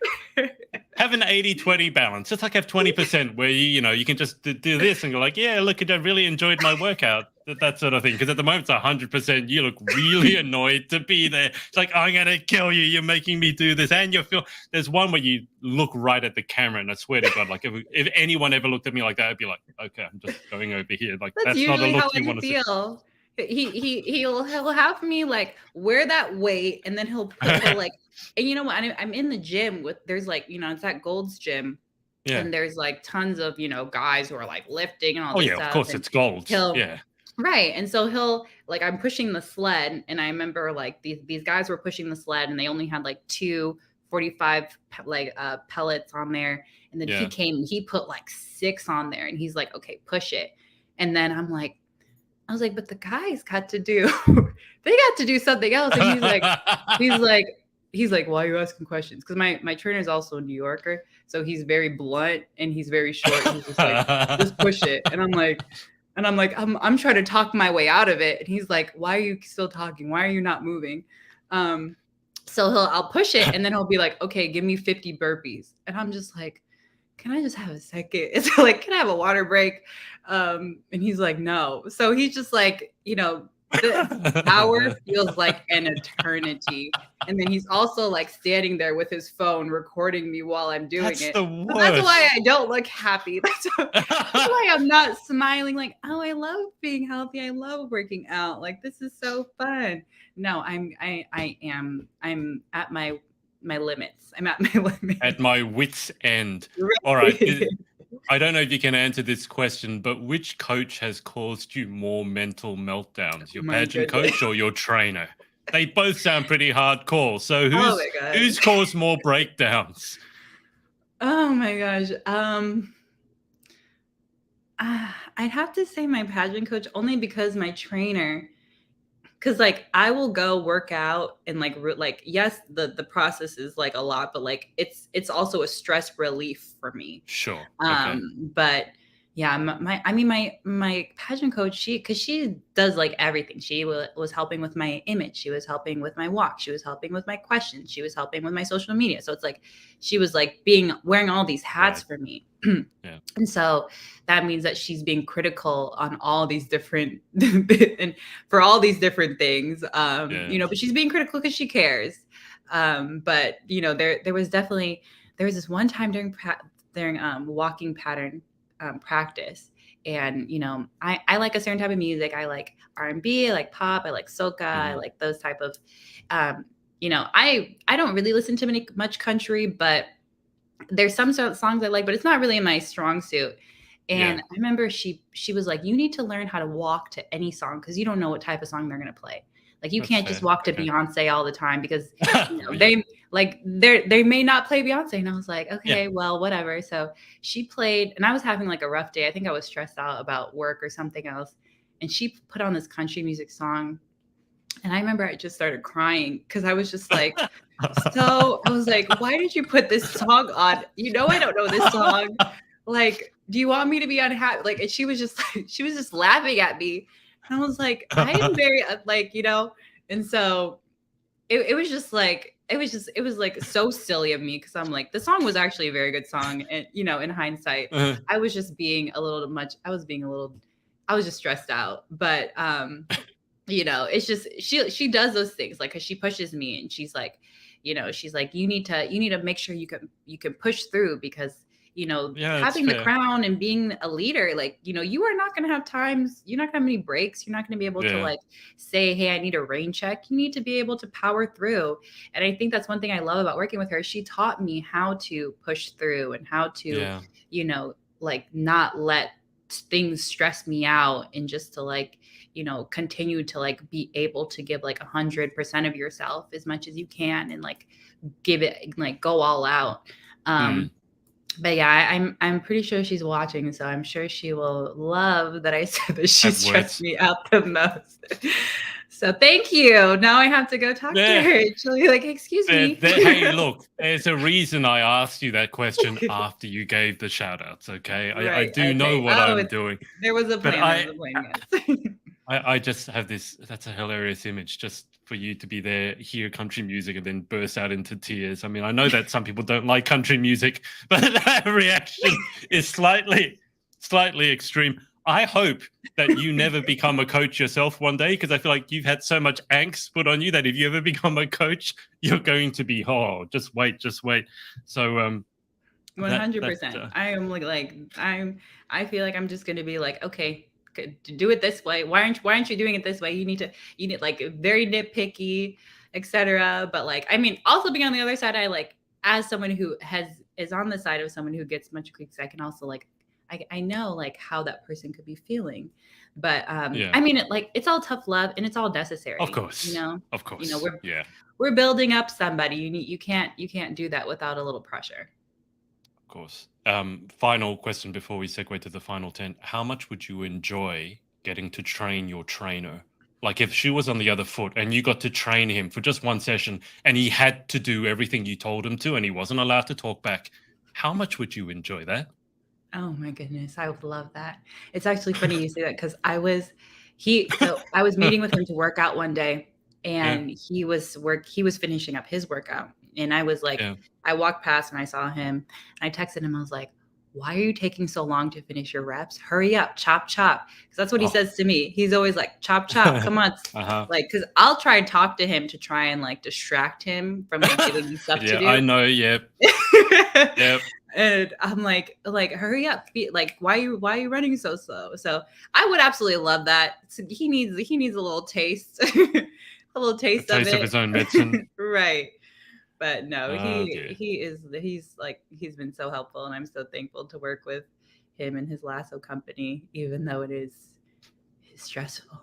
[SPEAKER 2] Have an 80-20 balance. Just like have 20% where you can just do this and go like, yeah, look, I really enjoyed my workout. That sort of thing. Because at the moment it's 100%. You look really annoyed to be there. It's like, I'm gonna kill you. You're making me do this, and there's one where you look right at the camera, and I swear to God, like if anyone ever looked at me like that, I'd be like, okay, I'm just going over here. Like
[SPEAKER 1] That's
[SPEAKER 2] that's not a
[SPEAKER 1] usually how
[SPEAKER 2] look you
[SPEAKER 1] I
[SPEAKER 2] want to see.
[SPEAKER 1] feel. He'll have me like wear that weight, and then he'll like, and you know what? I'm in the gym there's like it's at Gold's Gym,
[SPEAKER 2] Yeah.
[SPEAKER 1] and there's like tons of guys who are like lifting and all
[SPEAKER 2] Oh
[SPEAKER 1] this
[SPEAKER 2] yeah,
[SPEAKER 1] stuff.
[SPEAKER 2] of course
[SPEAKER 1] and
[SPEAKER 2] it's gold. Yeah.
[SPEAKER 1] Right. And so he'll like I'm pushing the sled, and I remember like these guys were pushing the sled, and they only had like 245 pellets on there, and then he came and he put like 6 on there, and he's like, okay, push it. And then I was like, but the guys got to do they got to do something else. And he's like, why are you asking questions? Because my trainer is also a New Yorker, so he's very blunt and he's very short. He's just like, just push it. And I'm like, I'm trying to talk my way out of it. And he's like, why are you still talking? Why are you not moving? So I'll push it, and then he'll be like, okay, give me 50 burpees. And I'm just like, can I just have a second? It's like, can I have a water break? And he's like, no. So he's just like, the hour feels like an eternity. And then he's also like standing there with his phone recording me while I'm doing
[SPEAKER 2] That's
[SPEAKER 1] it.
[SPEAKER 2] the
[SPEAKER 1] So
[SPEAKER 2] worst.
[SPEAKER 1] that's why I don't look happy. That's why I'm not smiling like, oh, I love being healthy. I love working out. Like, this is so fun. No, I'm at my limits. I'm at my limits.
[SPEAKER 2] At my wit's end.
[SPEAKER 1] Right.
[SPEAKER 2] All right. I don't know if you can answer this question, but which coach has caused you more mental meltdowns, your pageant coach or your trainer? They both sound pretty hardcore. So who's caused more breakdowns?
[SPEAKER 1] Oh my gosh. I'd have to say my pageant coach, only because my trainer, because like I will go work out and like yes, the process is like a lot, but like it's also a stress relief for me.
[SPEAKER 2] Sure.
[SPEAKER 1] But yeah, my pageant coach, because she does like everything. She was helping with my image. She was helping with my walk. She was helping with my questions. She was helping with my social media. So it's like she was like wearing all these hats for me.
[SPEAKER 2] Yeah.
[SPEAKER 1] And so that means that she's being critical on all these different and for all these different things. But she's being critical because she cares. But there was this one time during walking pattern practice, and I like a certain type of music. I like R&B, I like pop, I like soca, I like those type of I don't really listen to much country, but there's some sort of songs I like, but it's not really my strong suit.
[SPEAKER 2] Yeah,
[SPEAKER 1] And I remember she was like, you need to learn how to walk to any song because you don't know what type of song they're gonna play. Like you
[SPEAKER 2] that's
[SPEAKER 1] can't just
[SPEAKER 2] fair.
[SPEAKER 1] walk to
[SPEAKER 2] Okay.
[SPEAKER 1] Beyonce all the time because
[SPEAKER 2] Oh, yeah.
[SPEAKER 1] they may not play Beyonce. And I was like,
[SPEAKER 2] Yeah.
[SPEAKER 1] okay, well, whatever. So she played, and I was having like a rough day. I think I was stressed out about work or something else. And she put on this country music song. And I remember I just started crying because I was just like, so I was like, why did you put this song on? I don't know this song. Like, do you want me to be unhappy? Like, and she was just like, she was just laughing at me. And I was like, I am very and so it was just like, it was like so silly of me because I'm like, the song was actually a very good song. And, in hindsight, I was just being a little much, I was just stressed out. But, it's just she does those things like because she pushes me and she's like you need to make sure you can push through because
[SPEAKER 2] Yeah, that's
[SPEAKER 1] having the
[SPEAKER 2] fair.
[SPEAKER 1] crown and being a leader like you are not going to have times you're not going to have any breaks, you're not going to be able to
[SPEAKER 2] Yeah.
[SPEAKER 1] like say, hey, I need a rain check. You need to be able to power through. And I think that's one thing I love about working with her. She taught me how to push through and how to
[SPEAKER 2] Yeah.
[SPEAKER 1] like not let things stress me out and just to like continue to like be able to give like 100% of yourself as much as you can and like give it like go all out.
[SPEAKER 2] Mm.
[SPEAKER 1] But yeah, I'm pretty sure she's watching, so I'm sure she will love that I said that she
[SPEAKER 2] Have
[SPEAKER 1] stressed
[SPEAKER 2] words.
[SPEAKER 1] me out the most. So thank you. Now I have to go talk to
[SPEAKER 2] Yeah.
[SPEAKER 1] her. She'll be like, excuse me.
[SPEAKER 2] Hey, look, there's a reason I asked you that question after you gave the shout outs, okay? I
[SPEAKER 1] Right.
[SPEAKER 2] do know
[SPEAKER 1] Okay.
[SPEAKER 2] what
[SPEAKER 1] Oh,
[SPEAKER 2] I'm doing.
[SPEAKER 1] there was a
[SPEAKER 2] But
[SPEAKER 1] plan. There was a plan. Yes.
[SPEAKER 2] I just have this, that's a hilarious image just for you to be there, hear country music, and then burst out into tears. I mean, I know that some people don't like country music, but that reaction is slightly extreme. I hope that you never become a coach yourself one day, because I feel like you've had so much angst put on you that if you ever become a coach, you're going to be, oh, just wait, just wait. So, that
[SPEAKER 1] 100%. I am I feel like I'm just going to be like, okay, do it this way. Why aren't you doing it this way? You need like very nitpicky, etc. But like, I mean, also being on the other side, I like as someone who is on the side of someone who gets much critiques, I can also like, I know like how that person could be feeling. But
[SPEAKER 2] yeah,
[SPEAKER 1] I mean, it's all tough love and it's all
[SPEAKER 2] of
[SPEAKER 1] necessary.
[SPEAKER 2] course, of course, yeah.
[SPEAKER 1] We're building up somebody. You can't do that without a little pressure.
[SPEAKER 2] Of course. Final question before we segue to the final 10. How much would you enjoy getting to train your trainer? Like if she was on the other foot and you got to train him for just one session and he had to do everything you told him to and he wasn't allowed to talk back, how much would you enjoy that?
[SPEAKER 1] Oh my goodness, I would love that. It's actually funny you say that because I was meeting with him to work out one day
[SPEAKER 2] Yeah,
[SPEAKER 1] and he was finishing up his workout. And I was like,
[SPEAKER 2] yeah.
[SPEAKER 1] I walked past and I saw him and I texted him, I was like, why are you taking so long to finish your reps? Hurry up, chop, chop. Because that's what he
[SPEAKER 2] Oh.
[SPEAKER 1] said to me. He's always like, chop, chop, come on.
[SPEAKER 2] Uh-huh.
[SPEAKER 1] Like, because I'll try and talk to him to try and like distract him from like giving me stuff to
[SPEAKER 2] Yeah,
[SPEAKER 1] do.
[SPEAKER 2] I know. Yep. Yep.
[SPEAKER 1] And I'm like, hurry up. Like, why are you running so slow? So I would absolutely love that. So he needs a little taste, a little
[SPEAKER 2] A
[SPEAKER 1] taste of
[SPEAKER 2] taste of
[SPEAKER 1] it.
[SPEAKER 2] his own medicine.
[SPEAKER 1] Right. But no,
[SPEAKER 2] Oh, dear.
[SPEAKER 1] he's been so helpful and I'm so thankful to work with him and his lasso company, even though it's stressful.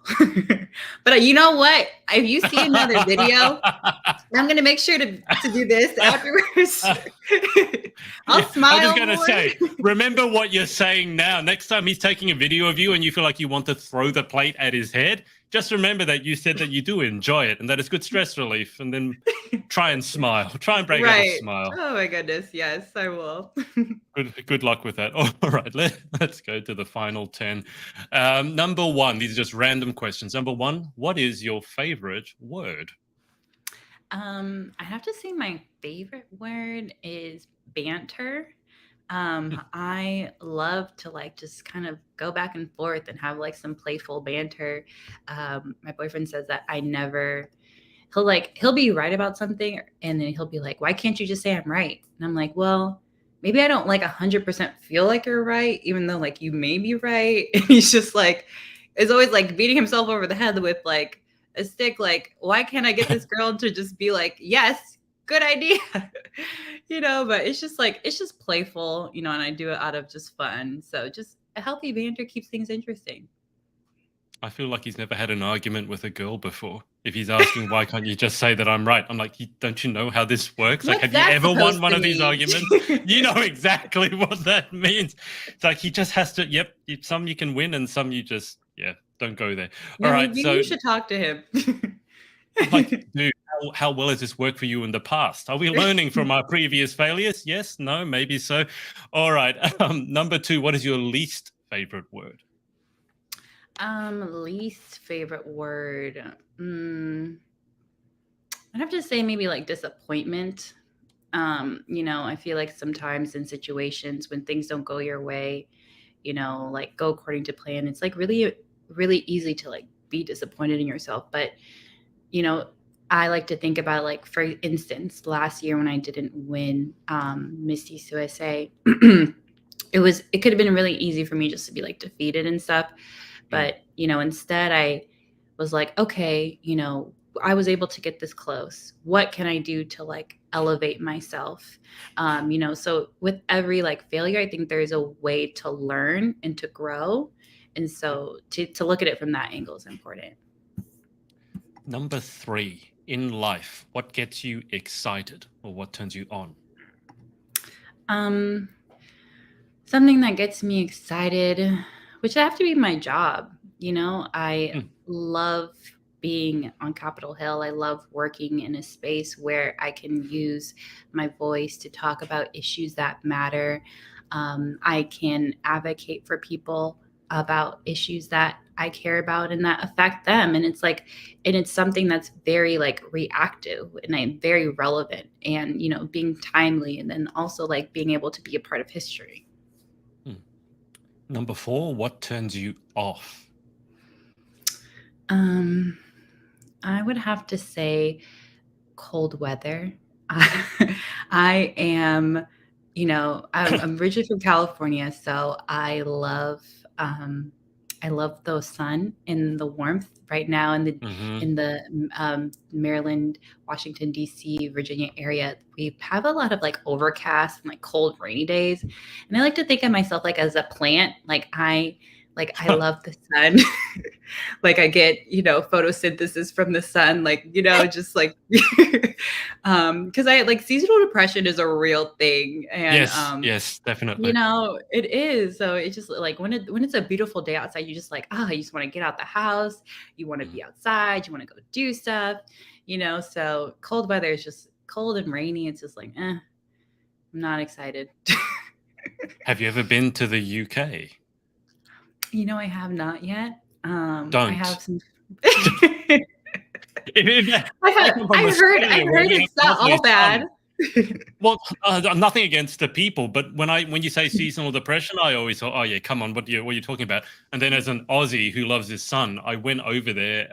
[SPEAKER 1] But you know what? If you see another video, I'm gonna make sure to do this afterwards. I'll
[SPEAKER 2] Yeah, I'm
[SPEAKER 1] smile
[SPEAKER 2] just going to
[SPEAKER 1] more.
[SPEAKER 2] say, remember what you're saying now. Next time he's taking a video of you and you feel like you want to throw the plate at his head, just remember that you said that you do enjoy it and that it's good stress relief. And then try and smile. Try and break out a
[SPEAKER 1] Right.
[SPEAKER 2] smile.
[SPEAKER 1] Oh my goodness. Yes, I will.
[SPEAKER 2] Good luck with that. All right, let's go to the final 10. Number one, these are just random questions. Number one, what is your favorite word?
[SPEAKER 1] I have to say my favorite word is banter. I love to like just kind of go back and forth and have like some playful banter. My boyfriend says that I never he'll be right about something and then he'll be like, why can't you just say I'm right? And I'm like, well, maybe I don't like 100% feel like you're right, even though like you may be right. And he's just like, it's always like beating himself over the head with like a stick. Like, why can't I get this girl to just be like, yes, good idea, but it's just playful, and I do it out of just fun. So just a healthy banter keeps things interesting.
[SPEAKER 2] I feel like he's never had an argument with a girl before. If he's asking, why can't you just say that I'm right? I'm like, don't you know how this works? Like,
[SPEAKER 1] What's
[SPEAKER 2] have you
[SPEAKER 1] that
[SPEAKER 2] ever won
[SPEAKER 1] supposed
[SPEAKER 2] one
[SPEAKER 1] to
[SPEAKER 2] of these
[SPEAKER 1] mean?
[SPEAKER 2] arguments? You know exactly what that means. It's like he just has to, yep, some you can win and some you just, don't go there. All right,
[SPEAKER 1] Maybe
[SPEAKER 2] so
[SPEAKER 1] you should talk to him.
[SPEAKER 2] I'm like, dude, how well has this worked for you in the past? Are we learning from our previous failures? Yes, no, maybe so. All right, number 2, what is your least favorite word?
[SPEAKER 1] Least favorite word. I'd have to say maybe like disappointment. I feel like sometimes in situations when things don't go your way, like go according to plan, it's like really, really easy to like be disappointed in yourself. But, I like to think about like, for instance, last year when I didn't win Miss USA, it could have been really easy for me just to be like defeated and stuff. But, instead I was like, okay, I was able to get this close. What can I do to like elevate myself? So with every like failure, I think there's a way to learn and to grow. And so to look at it from that angle is important.
[SPEAKER 2] Number 3, in life, what gets you excited or what turns you on?
[SPEAKER 1] Something that gets me excited, which would have to be my job. I love being on Capitol Hill. I love working in a space where I can use my voice to talk about issues that matter. I can advocate for people about issues that I care about and that affect them. And it's something that's very like reactive and very relevant and, being timely, and then also like being able to be a part of history.
[SPEAKER 2] Number 4, what turns you off?
[SPEAKER 1] I would have to say cold weather. I am, I'm originally from California, so I love the sun and the warmth. Right now in the Maryland, Washington D.C., Virginia area, we have a lot of like overcast and like cold, rainy days, and I like to think of myself like as a plant. I love the sun. Like I get, photosynthesis from the sun, just like, because I like seasonal depression is a real thing. And,
[SPEAKER 2] yes, definitely.
[SPEAKER 1] It is. So it's just like when it's a beautiful day outside, you just like, you just want to get out the house. You want to be outside. You want to go do stuff, so cold weather is just cold and rainy. It's just like, I'm not excited.
[SPEAKER 2] Have you ever been to the UK?
[SPEAKER 1] I have not yet.
[SPEAKER 2] Don't.
[SPEAKER 1] I have some.
[SPEAKER 2] I
[SPEAKER 1] heard it's not all bad.
[SPEAKER 2] Well, nothing against the people, but when you say seasonal depression, I always thought, oh yeah, come on, what are you talking about? And then as an Aussie who loves his sun, I went over there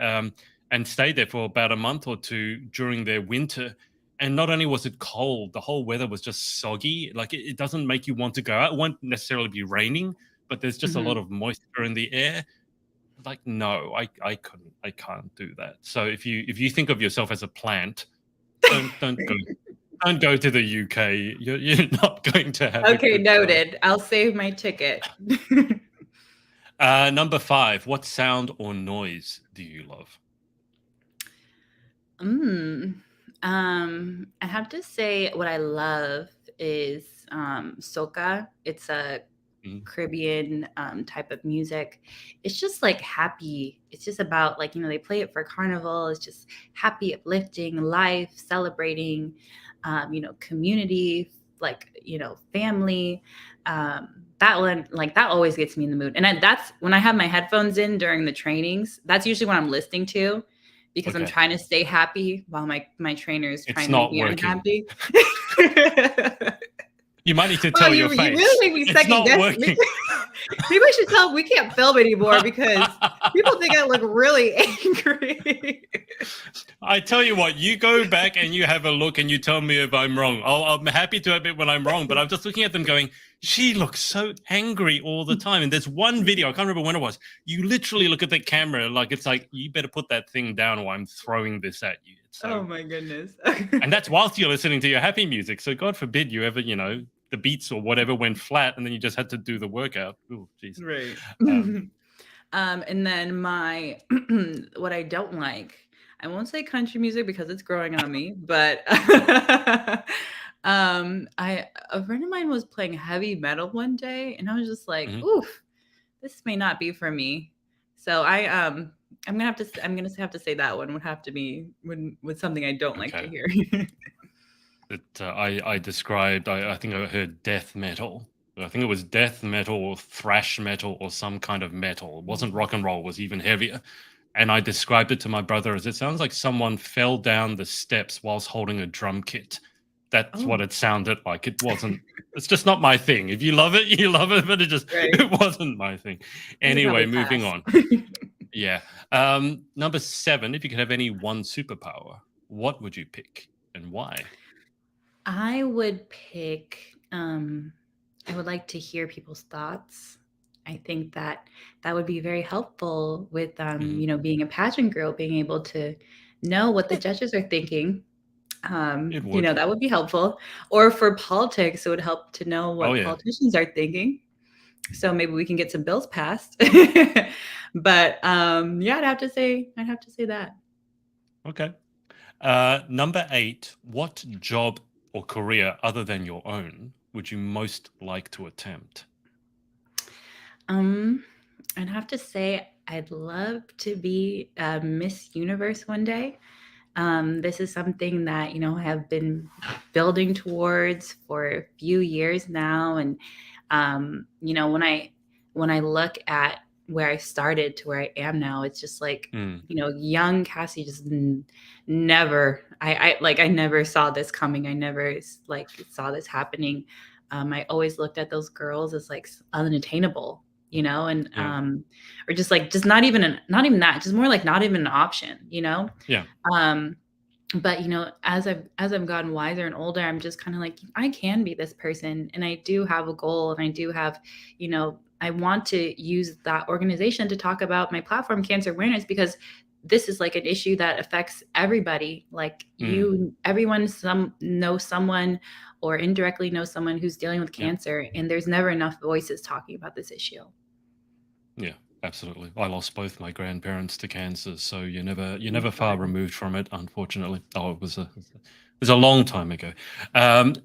[SPEAKER 2] and stayed there for about a month or 2 during their winter. And not only was it cold, the whole weather was just soggy. Like it doesn't make you want to go out. It won't necessarily be raining, but there's just a lot of moisture in the air. Like, no, I can't do that. So if you think of yourself as a plant, don't go to the UK. You're not going to have.
[SPEAKER 1] Okay, noted. Time. I'll save my ticket.
[SPEAKER 2] Number 5, what sound or noise do you love?
[SPEAKER 1] I have to say what I love is soca. It's a Caribbean type of music. It's just like happy. It's just about like, they play it for carnival. It's just happy, uplifting, life, celebrating, community, like, family. That one, like that always gets me in the mood. And that's when I have my headphones in during the trainings, that's usually what I'm listening to, because I'm trying to stay happy while my trainer is trying to make me unhappy.
[SPEAKER 2] You might need to tell your face.
[SPEAKER 1] You really make me second guess me. Maybe I should tell them we can't film anymore because people think I look really angry.
[SPEAKER 2] I tell you what, you go back and you have a look and you tell me if I'm wrong. I'm happy to admit when I'm wrong, but I'm just looking at them going, she looks so angry all the time. And there's one video, I can't remember when it was. You literally look at the camera like it's like, you better put that thing down or I'm throwing this at you. So,
[SPEAKER 1] oh my goodness.
[SPEAKER 2] and that's whilst you're listening to your happy music. So God forbid you ever, the beats or whatever went flat and then you just had to do the workout. Oh, jeez.
[SPEAKER 1] Right. And then my what I don't like, I won't say country music because it's growing on me, but a friend of mine was playing heavy metal one day, and I was just like, "Oof, this may not be for me." So I'm gonna have to say that one would have to be with something I don't like to hear.
[SPEAKER 2] I described, I think I heard death metal. I think it was death metal or thrash metal or some kind of metal. It wasn't rock and roll, it was even heavier. And I described it to my brother as it sounds like someone fell down the steps whilst holding a drum kit. That's what it sounded like. It wasn't, it's just not my thing. If you love it, you love it, but it wasn't my thing. Anyway, moving on. Yeah. Number 7, if you could have any one superpower, what would you pick and why?
[SPEAKER 1] I would pick, I would like to hear people's thoughts. I think that would be very helpful with, being a pageant girl, being able to know what the judges are thinking. That would be helpful. Or for politics, it would help to know what politicians are thinking. So maybe we can get some bills passed. But I'd have to say that.
[SPEAKER 2] Okay. Number 8, what job or career other than your own would you most like to attempt?
[SPEAKER 1] I'd have to say I'd love to be Miss Universe one day. This is something that, I have been building towards for a few years now. And, when I look at where I started to where I am now, it's just like, young Cassie just never, I never saw this coming. I never saw this happening. I always looked at those girls as like unattainable, or just not even that, just more like not even an option,
[SPEAKER 2] Yeah.
[SPEAKER 1] But as I've gotten wiser and older, I'm just kind of like, I can be this person, and I do have a goal, and I do have, I want to use that organization to talk about my platform, cancer awareness, because this is like an issue that affects everybody. Like everyone knows someone or indirectly knows someone who's dealing with cancer, and there's never enough voices talking about this issue.
[SPEAKER 2] Yeah, absolutely. I lost both my grandparents to cancer, so you're never far removed from it, unfortunately. Oh, it was a long time ago.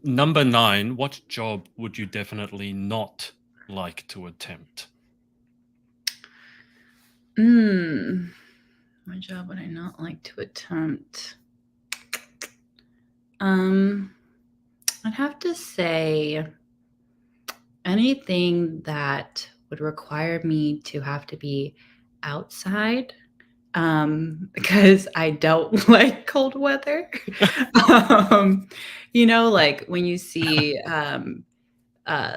[SPEAKER 2] Number 9, what job would you definitely not like to attempt?
[SPEAKER 1] What job would I not like to attempt? I'd have to say anything that would require me to have to be outside, because I don't like cold weather. Like when you see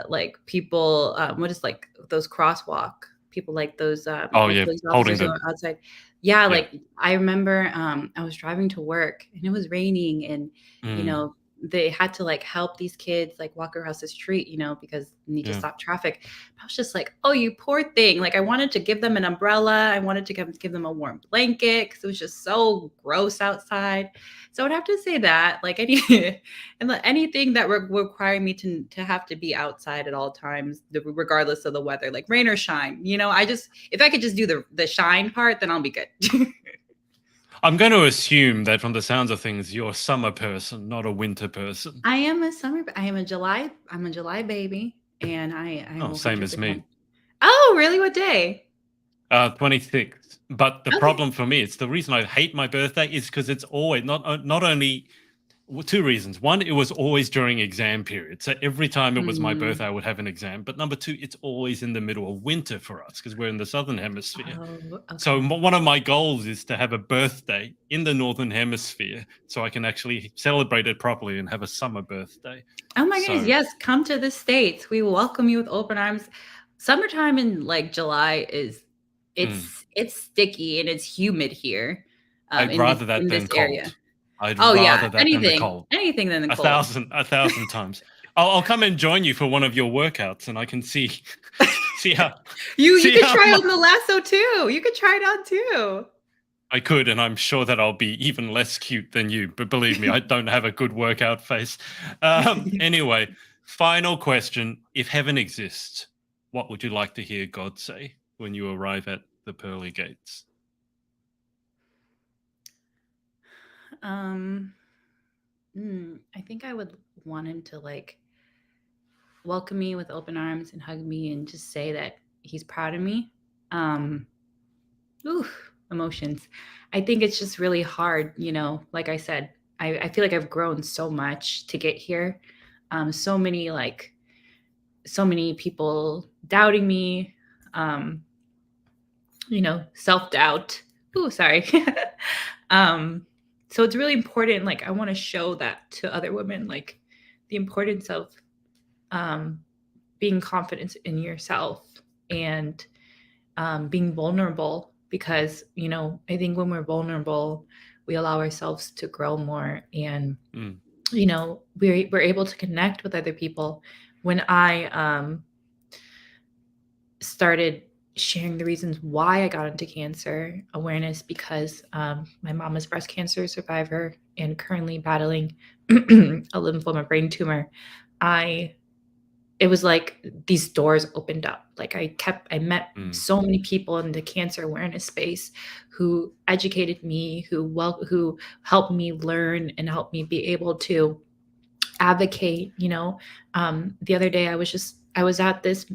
[SPEAKER 1] like people, what is like those crosswalk people, like those police officers who are outside. Like I remember I was driving to work and it was raining, and they had to like help these kids like walk across the street, because they need to stop traffic. I was just like, oh, you poor thing. Like I wanted to give them an umbrella. I wanted to give them a warm blanket because it was just so gross outside. So I'd have to say that, like anything that would require me to have to be outside at all times, regardless of the weather, like rain or shine. If I could just do the shine part, then I'll be good.
[SPEAKER 2] I'm going to assume that from the sounds of things, you're a summer person, not a winter person.
[SPEAKER 1] I am a July baby, and I
[SPEAKER 2] same as me.
[SPEAKER 1] Oh, really? What day?
[SPEAKER 2] 26th. But the problem for me, it's the reason I hate my birthday is because it's always not only 2 reasons. One, it was always during exam period. So every time it was my birthday, I would have an exam. But number 2, it's always in the middle of winter for us because we're in the Southern Hemisphere. So one of my goals is to have a birthday in the Northern Hemisphere so I can actually celebrate it properly and have a summer birthday.
[SPEAKER 1] Oh my goodness, yes. Come to the States. We welcome you with open arms. Summertime in like July is
[SPEAKER 2] Mm.
[SPEAKER 1] it's sticky and it's humid here,
[SPEAKER 2] I'd rather that
[SPEAKER 1] in
[SPEAKER 2] than
[SPEAKER 1] this area.
[SPEAKER 2] cold. I'd
[SPEAKER 1] Oh yeah,
[SPEAKER 2] rather that than the cold.
[SPEAKER 1] anything than the
[SPEAKER 2] A
[SPEAKER 1] cold.
[SPEAKER 2] thousand, a thousand times. I'll come and join you for one of your workouts, and I can see see how
[SPEAKER 1] You
[SPEAKER 2] see
[SPEAKER 1] could
[SPEAKER 2] how
[SPEAKER 1] try
[SPEAKER 2] much
[SPEAKER 1] on the lasso too. You could try it on too.
[SPEAKER 2] I could, and I'm sure that I'll be even less cute than you. But believe me, I don't have a good workout face. Anyway, final question: if heaven exists, what would you like to hear God say when you arrive at the pearly gates?
[SPEAKER 1] Um, I think I would want him to like welcome me with open arms and hug me and just say that he's proud of me. Um, ooh, emotions. I think it's just really hard, like I said, I feel like I've grown so much to get here. So many people doubting me, um, self-doubt. Ooh, sorry. um, so it's really important. Like I want to show that to other women, like the importance of um, being confident in yourself and being vulnerable because I think when we're vulnerable we allow ourselves to grow more and
[SPEAKER 2] Mm,
[SPEAKER 1] we're able to connect with other people. When I started sharing the reasons why I got into cancer awareness, because my mom is a breast cancer survivor and currently battling a lymphoma brain tumor, it was like these doors opened up. Like I met
[SPEAKER 2] mm,
[SPEAKER 1] so many people in the cancer awareness space who educated me, who helped me learn and helped me be able to advocate. The other day I was at this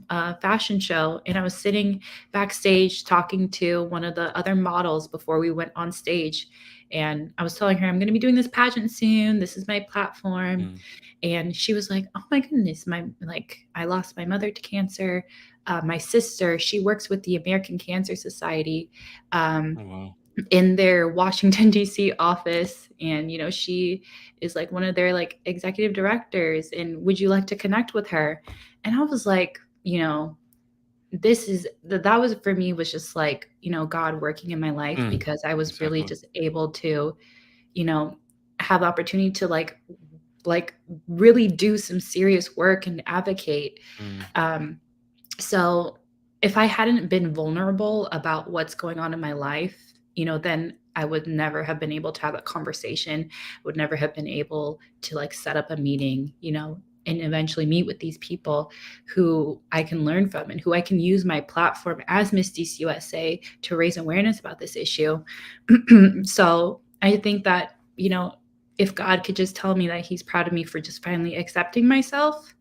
[SPEAKER 1] fashion show and I was sitting backstage talking to one of the other models before we went on stage. And I was telling her, I'm going to be doing this pageant soon. This is my platform.
[SPEAKER 2] mm.
[SPEAKER 1] And she was like, oh my goodness, I lost my mother to cancer. My sister, she works with the American Cancer Society.
[SPEAKER 2] Oh, wow.
[SPEAKER 1] In their Washington D.C. office, and she is like one of their like executive directors, and would you like to connect with her? And I was like, this is that was for me was just like God working in my life,
[SPEAKER 2] Mm,
[SPEAKER 1] because I was really
[SPEAKER 2] exactly.
[SPEAKER 1] just able to have the opportunity to like really do some serious work and advocate.
[SPEAKER 2] Mm,
[SPEAKER 1] um so if I hadn't been vulnerable about what's going on in my life, then I would never have been able to have that conversation, would never have been able to like set up a meeting, and eventually meet with these people who I can learn from and who I can use my platform as Miss DC USA to raise awareness about this issue. So I think that, if God could just tell me that he's proud of me for just finally accepting myself,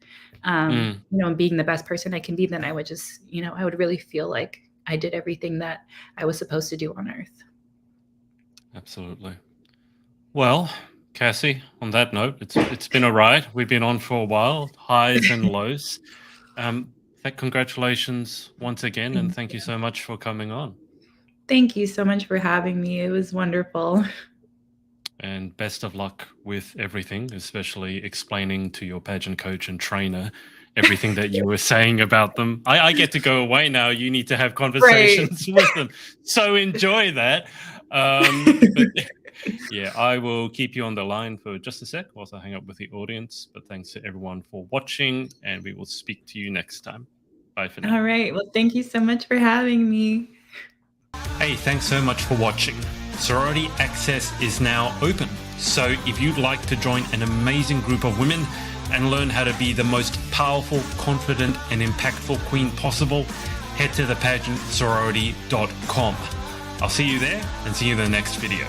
[SPEAKER 2] mm.
[SPEAKER 1] and being the best person I can be, then I would just, I would really feel like I did everything that I was supposed to do on earth.
[SPEAKER 2] Absolutely. Well, Cassie, on that note, it's been a ride. We've been on for a while, highs and lows. Um, Congratulations once again, and
[SPEAKER 1] Thank
[SPEAKER 2] thank you
[SPEAKER 1] you.
[SPEAKER 2] so much for coming on.
[SPEAKER 1] Thank you so much for having me. It was wonderful.
[SPEAKER 2] And best of luck with everything, especially explaining to your pageant coach and trainer everything that you were saying about them. I get to go away now. You need to have
[SPEAKER 1] Right.
[SPEAKER 2] conversations with them. So enjoy that. But yeah, I will keep you on the line for just a sec whilst I hang up with the audience. But thanks to everyone for watching, and we will speak to you next time. Bye for now.
[SPEAKER 1] All right. Well, thank you so much for having me.
[SPEAKER 2] Hey, thanks so much for watching. Sorority Access is now open. So if you'd like to join an amazing group of women and learn how to be the most powerful, confident, and impactful queen possible, head to thepageantsorority.com. I'll see you there and see you in the next video.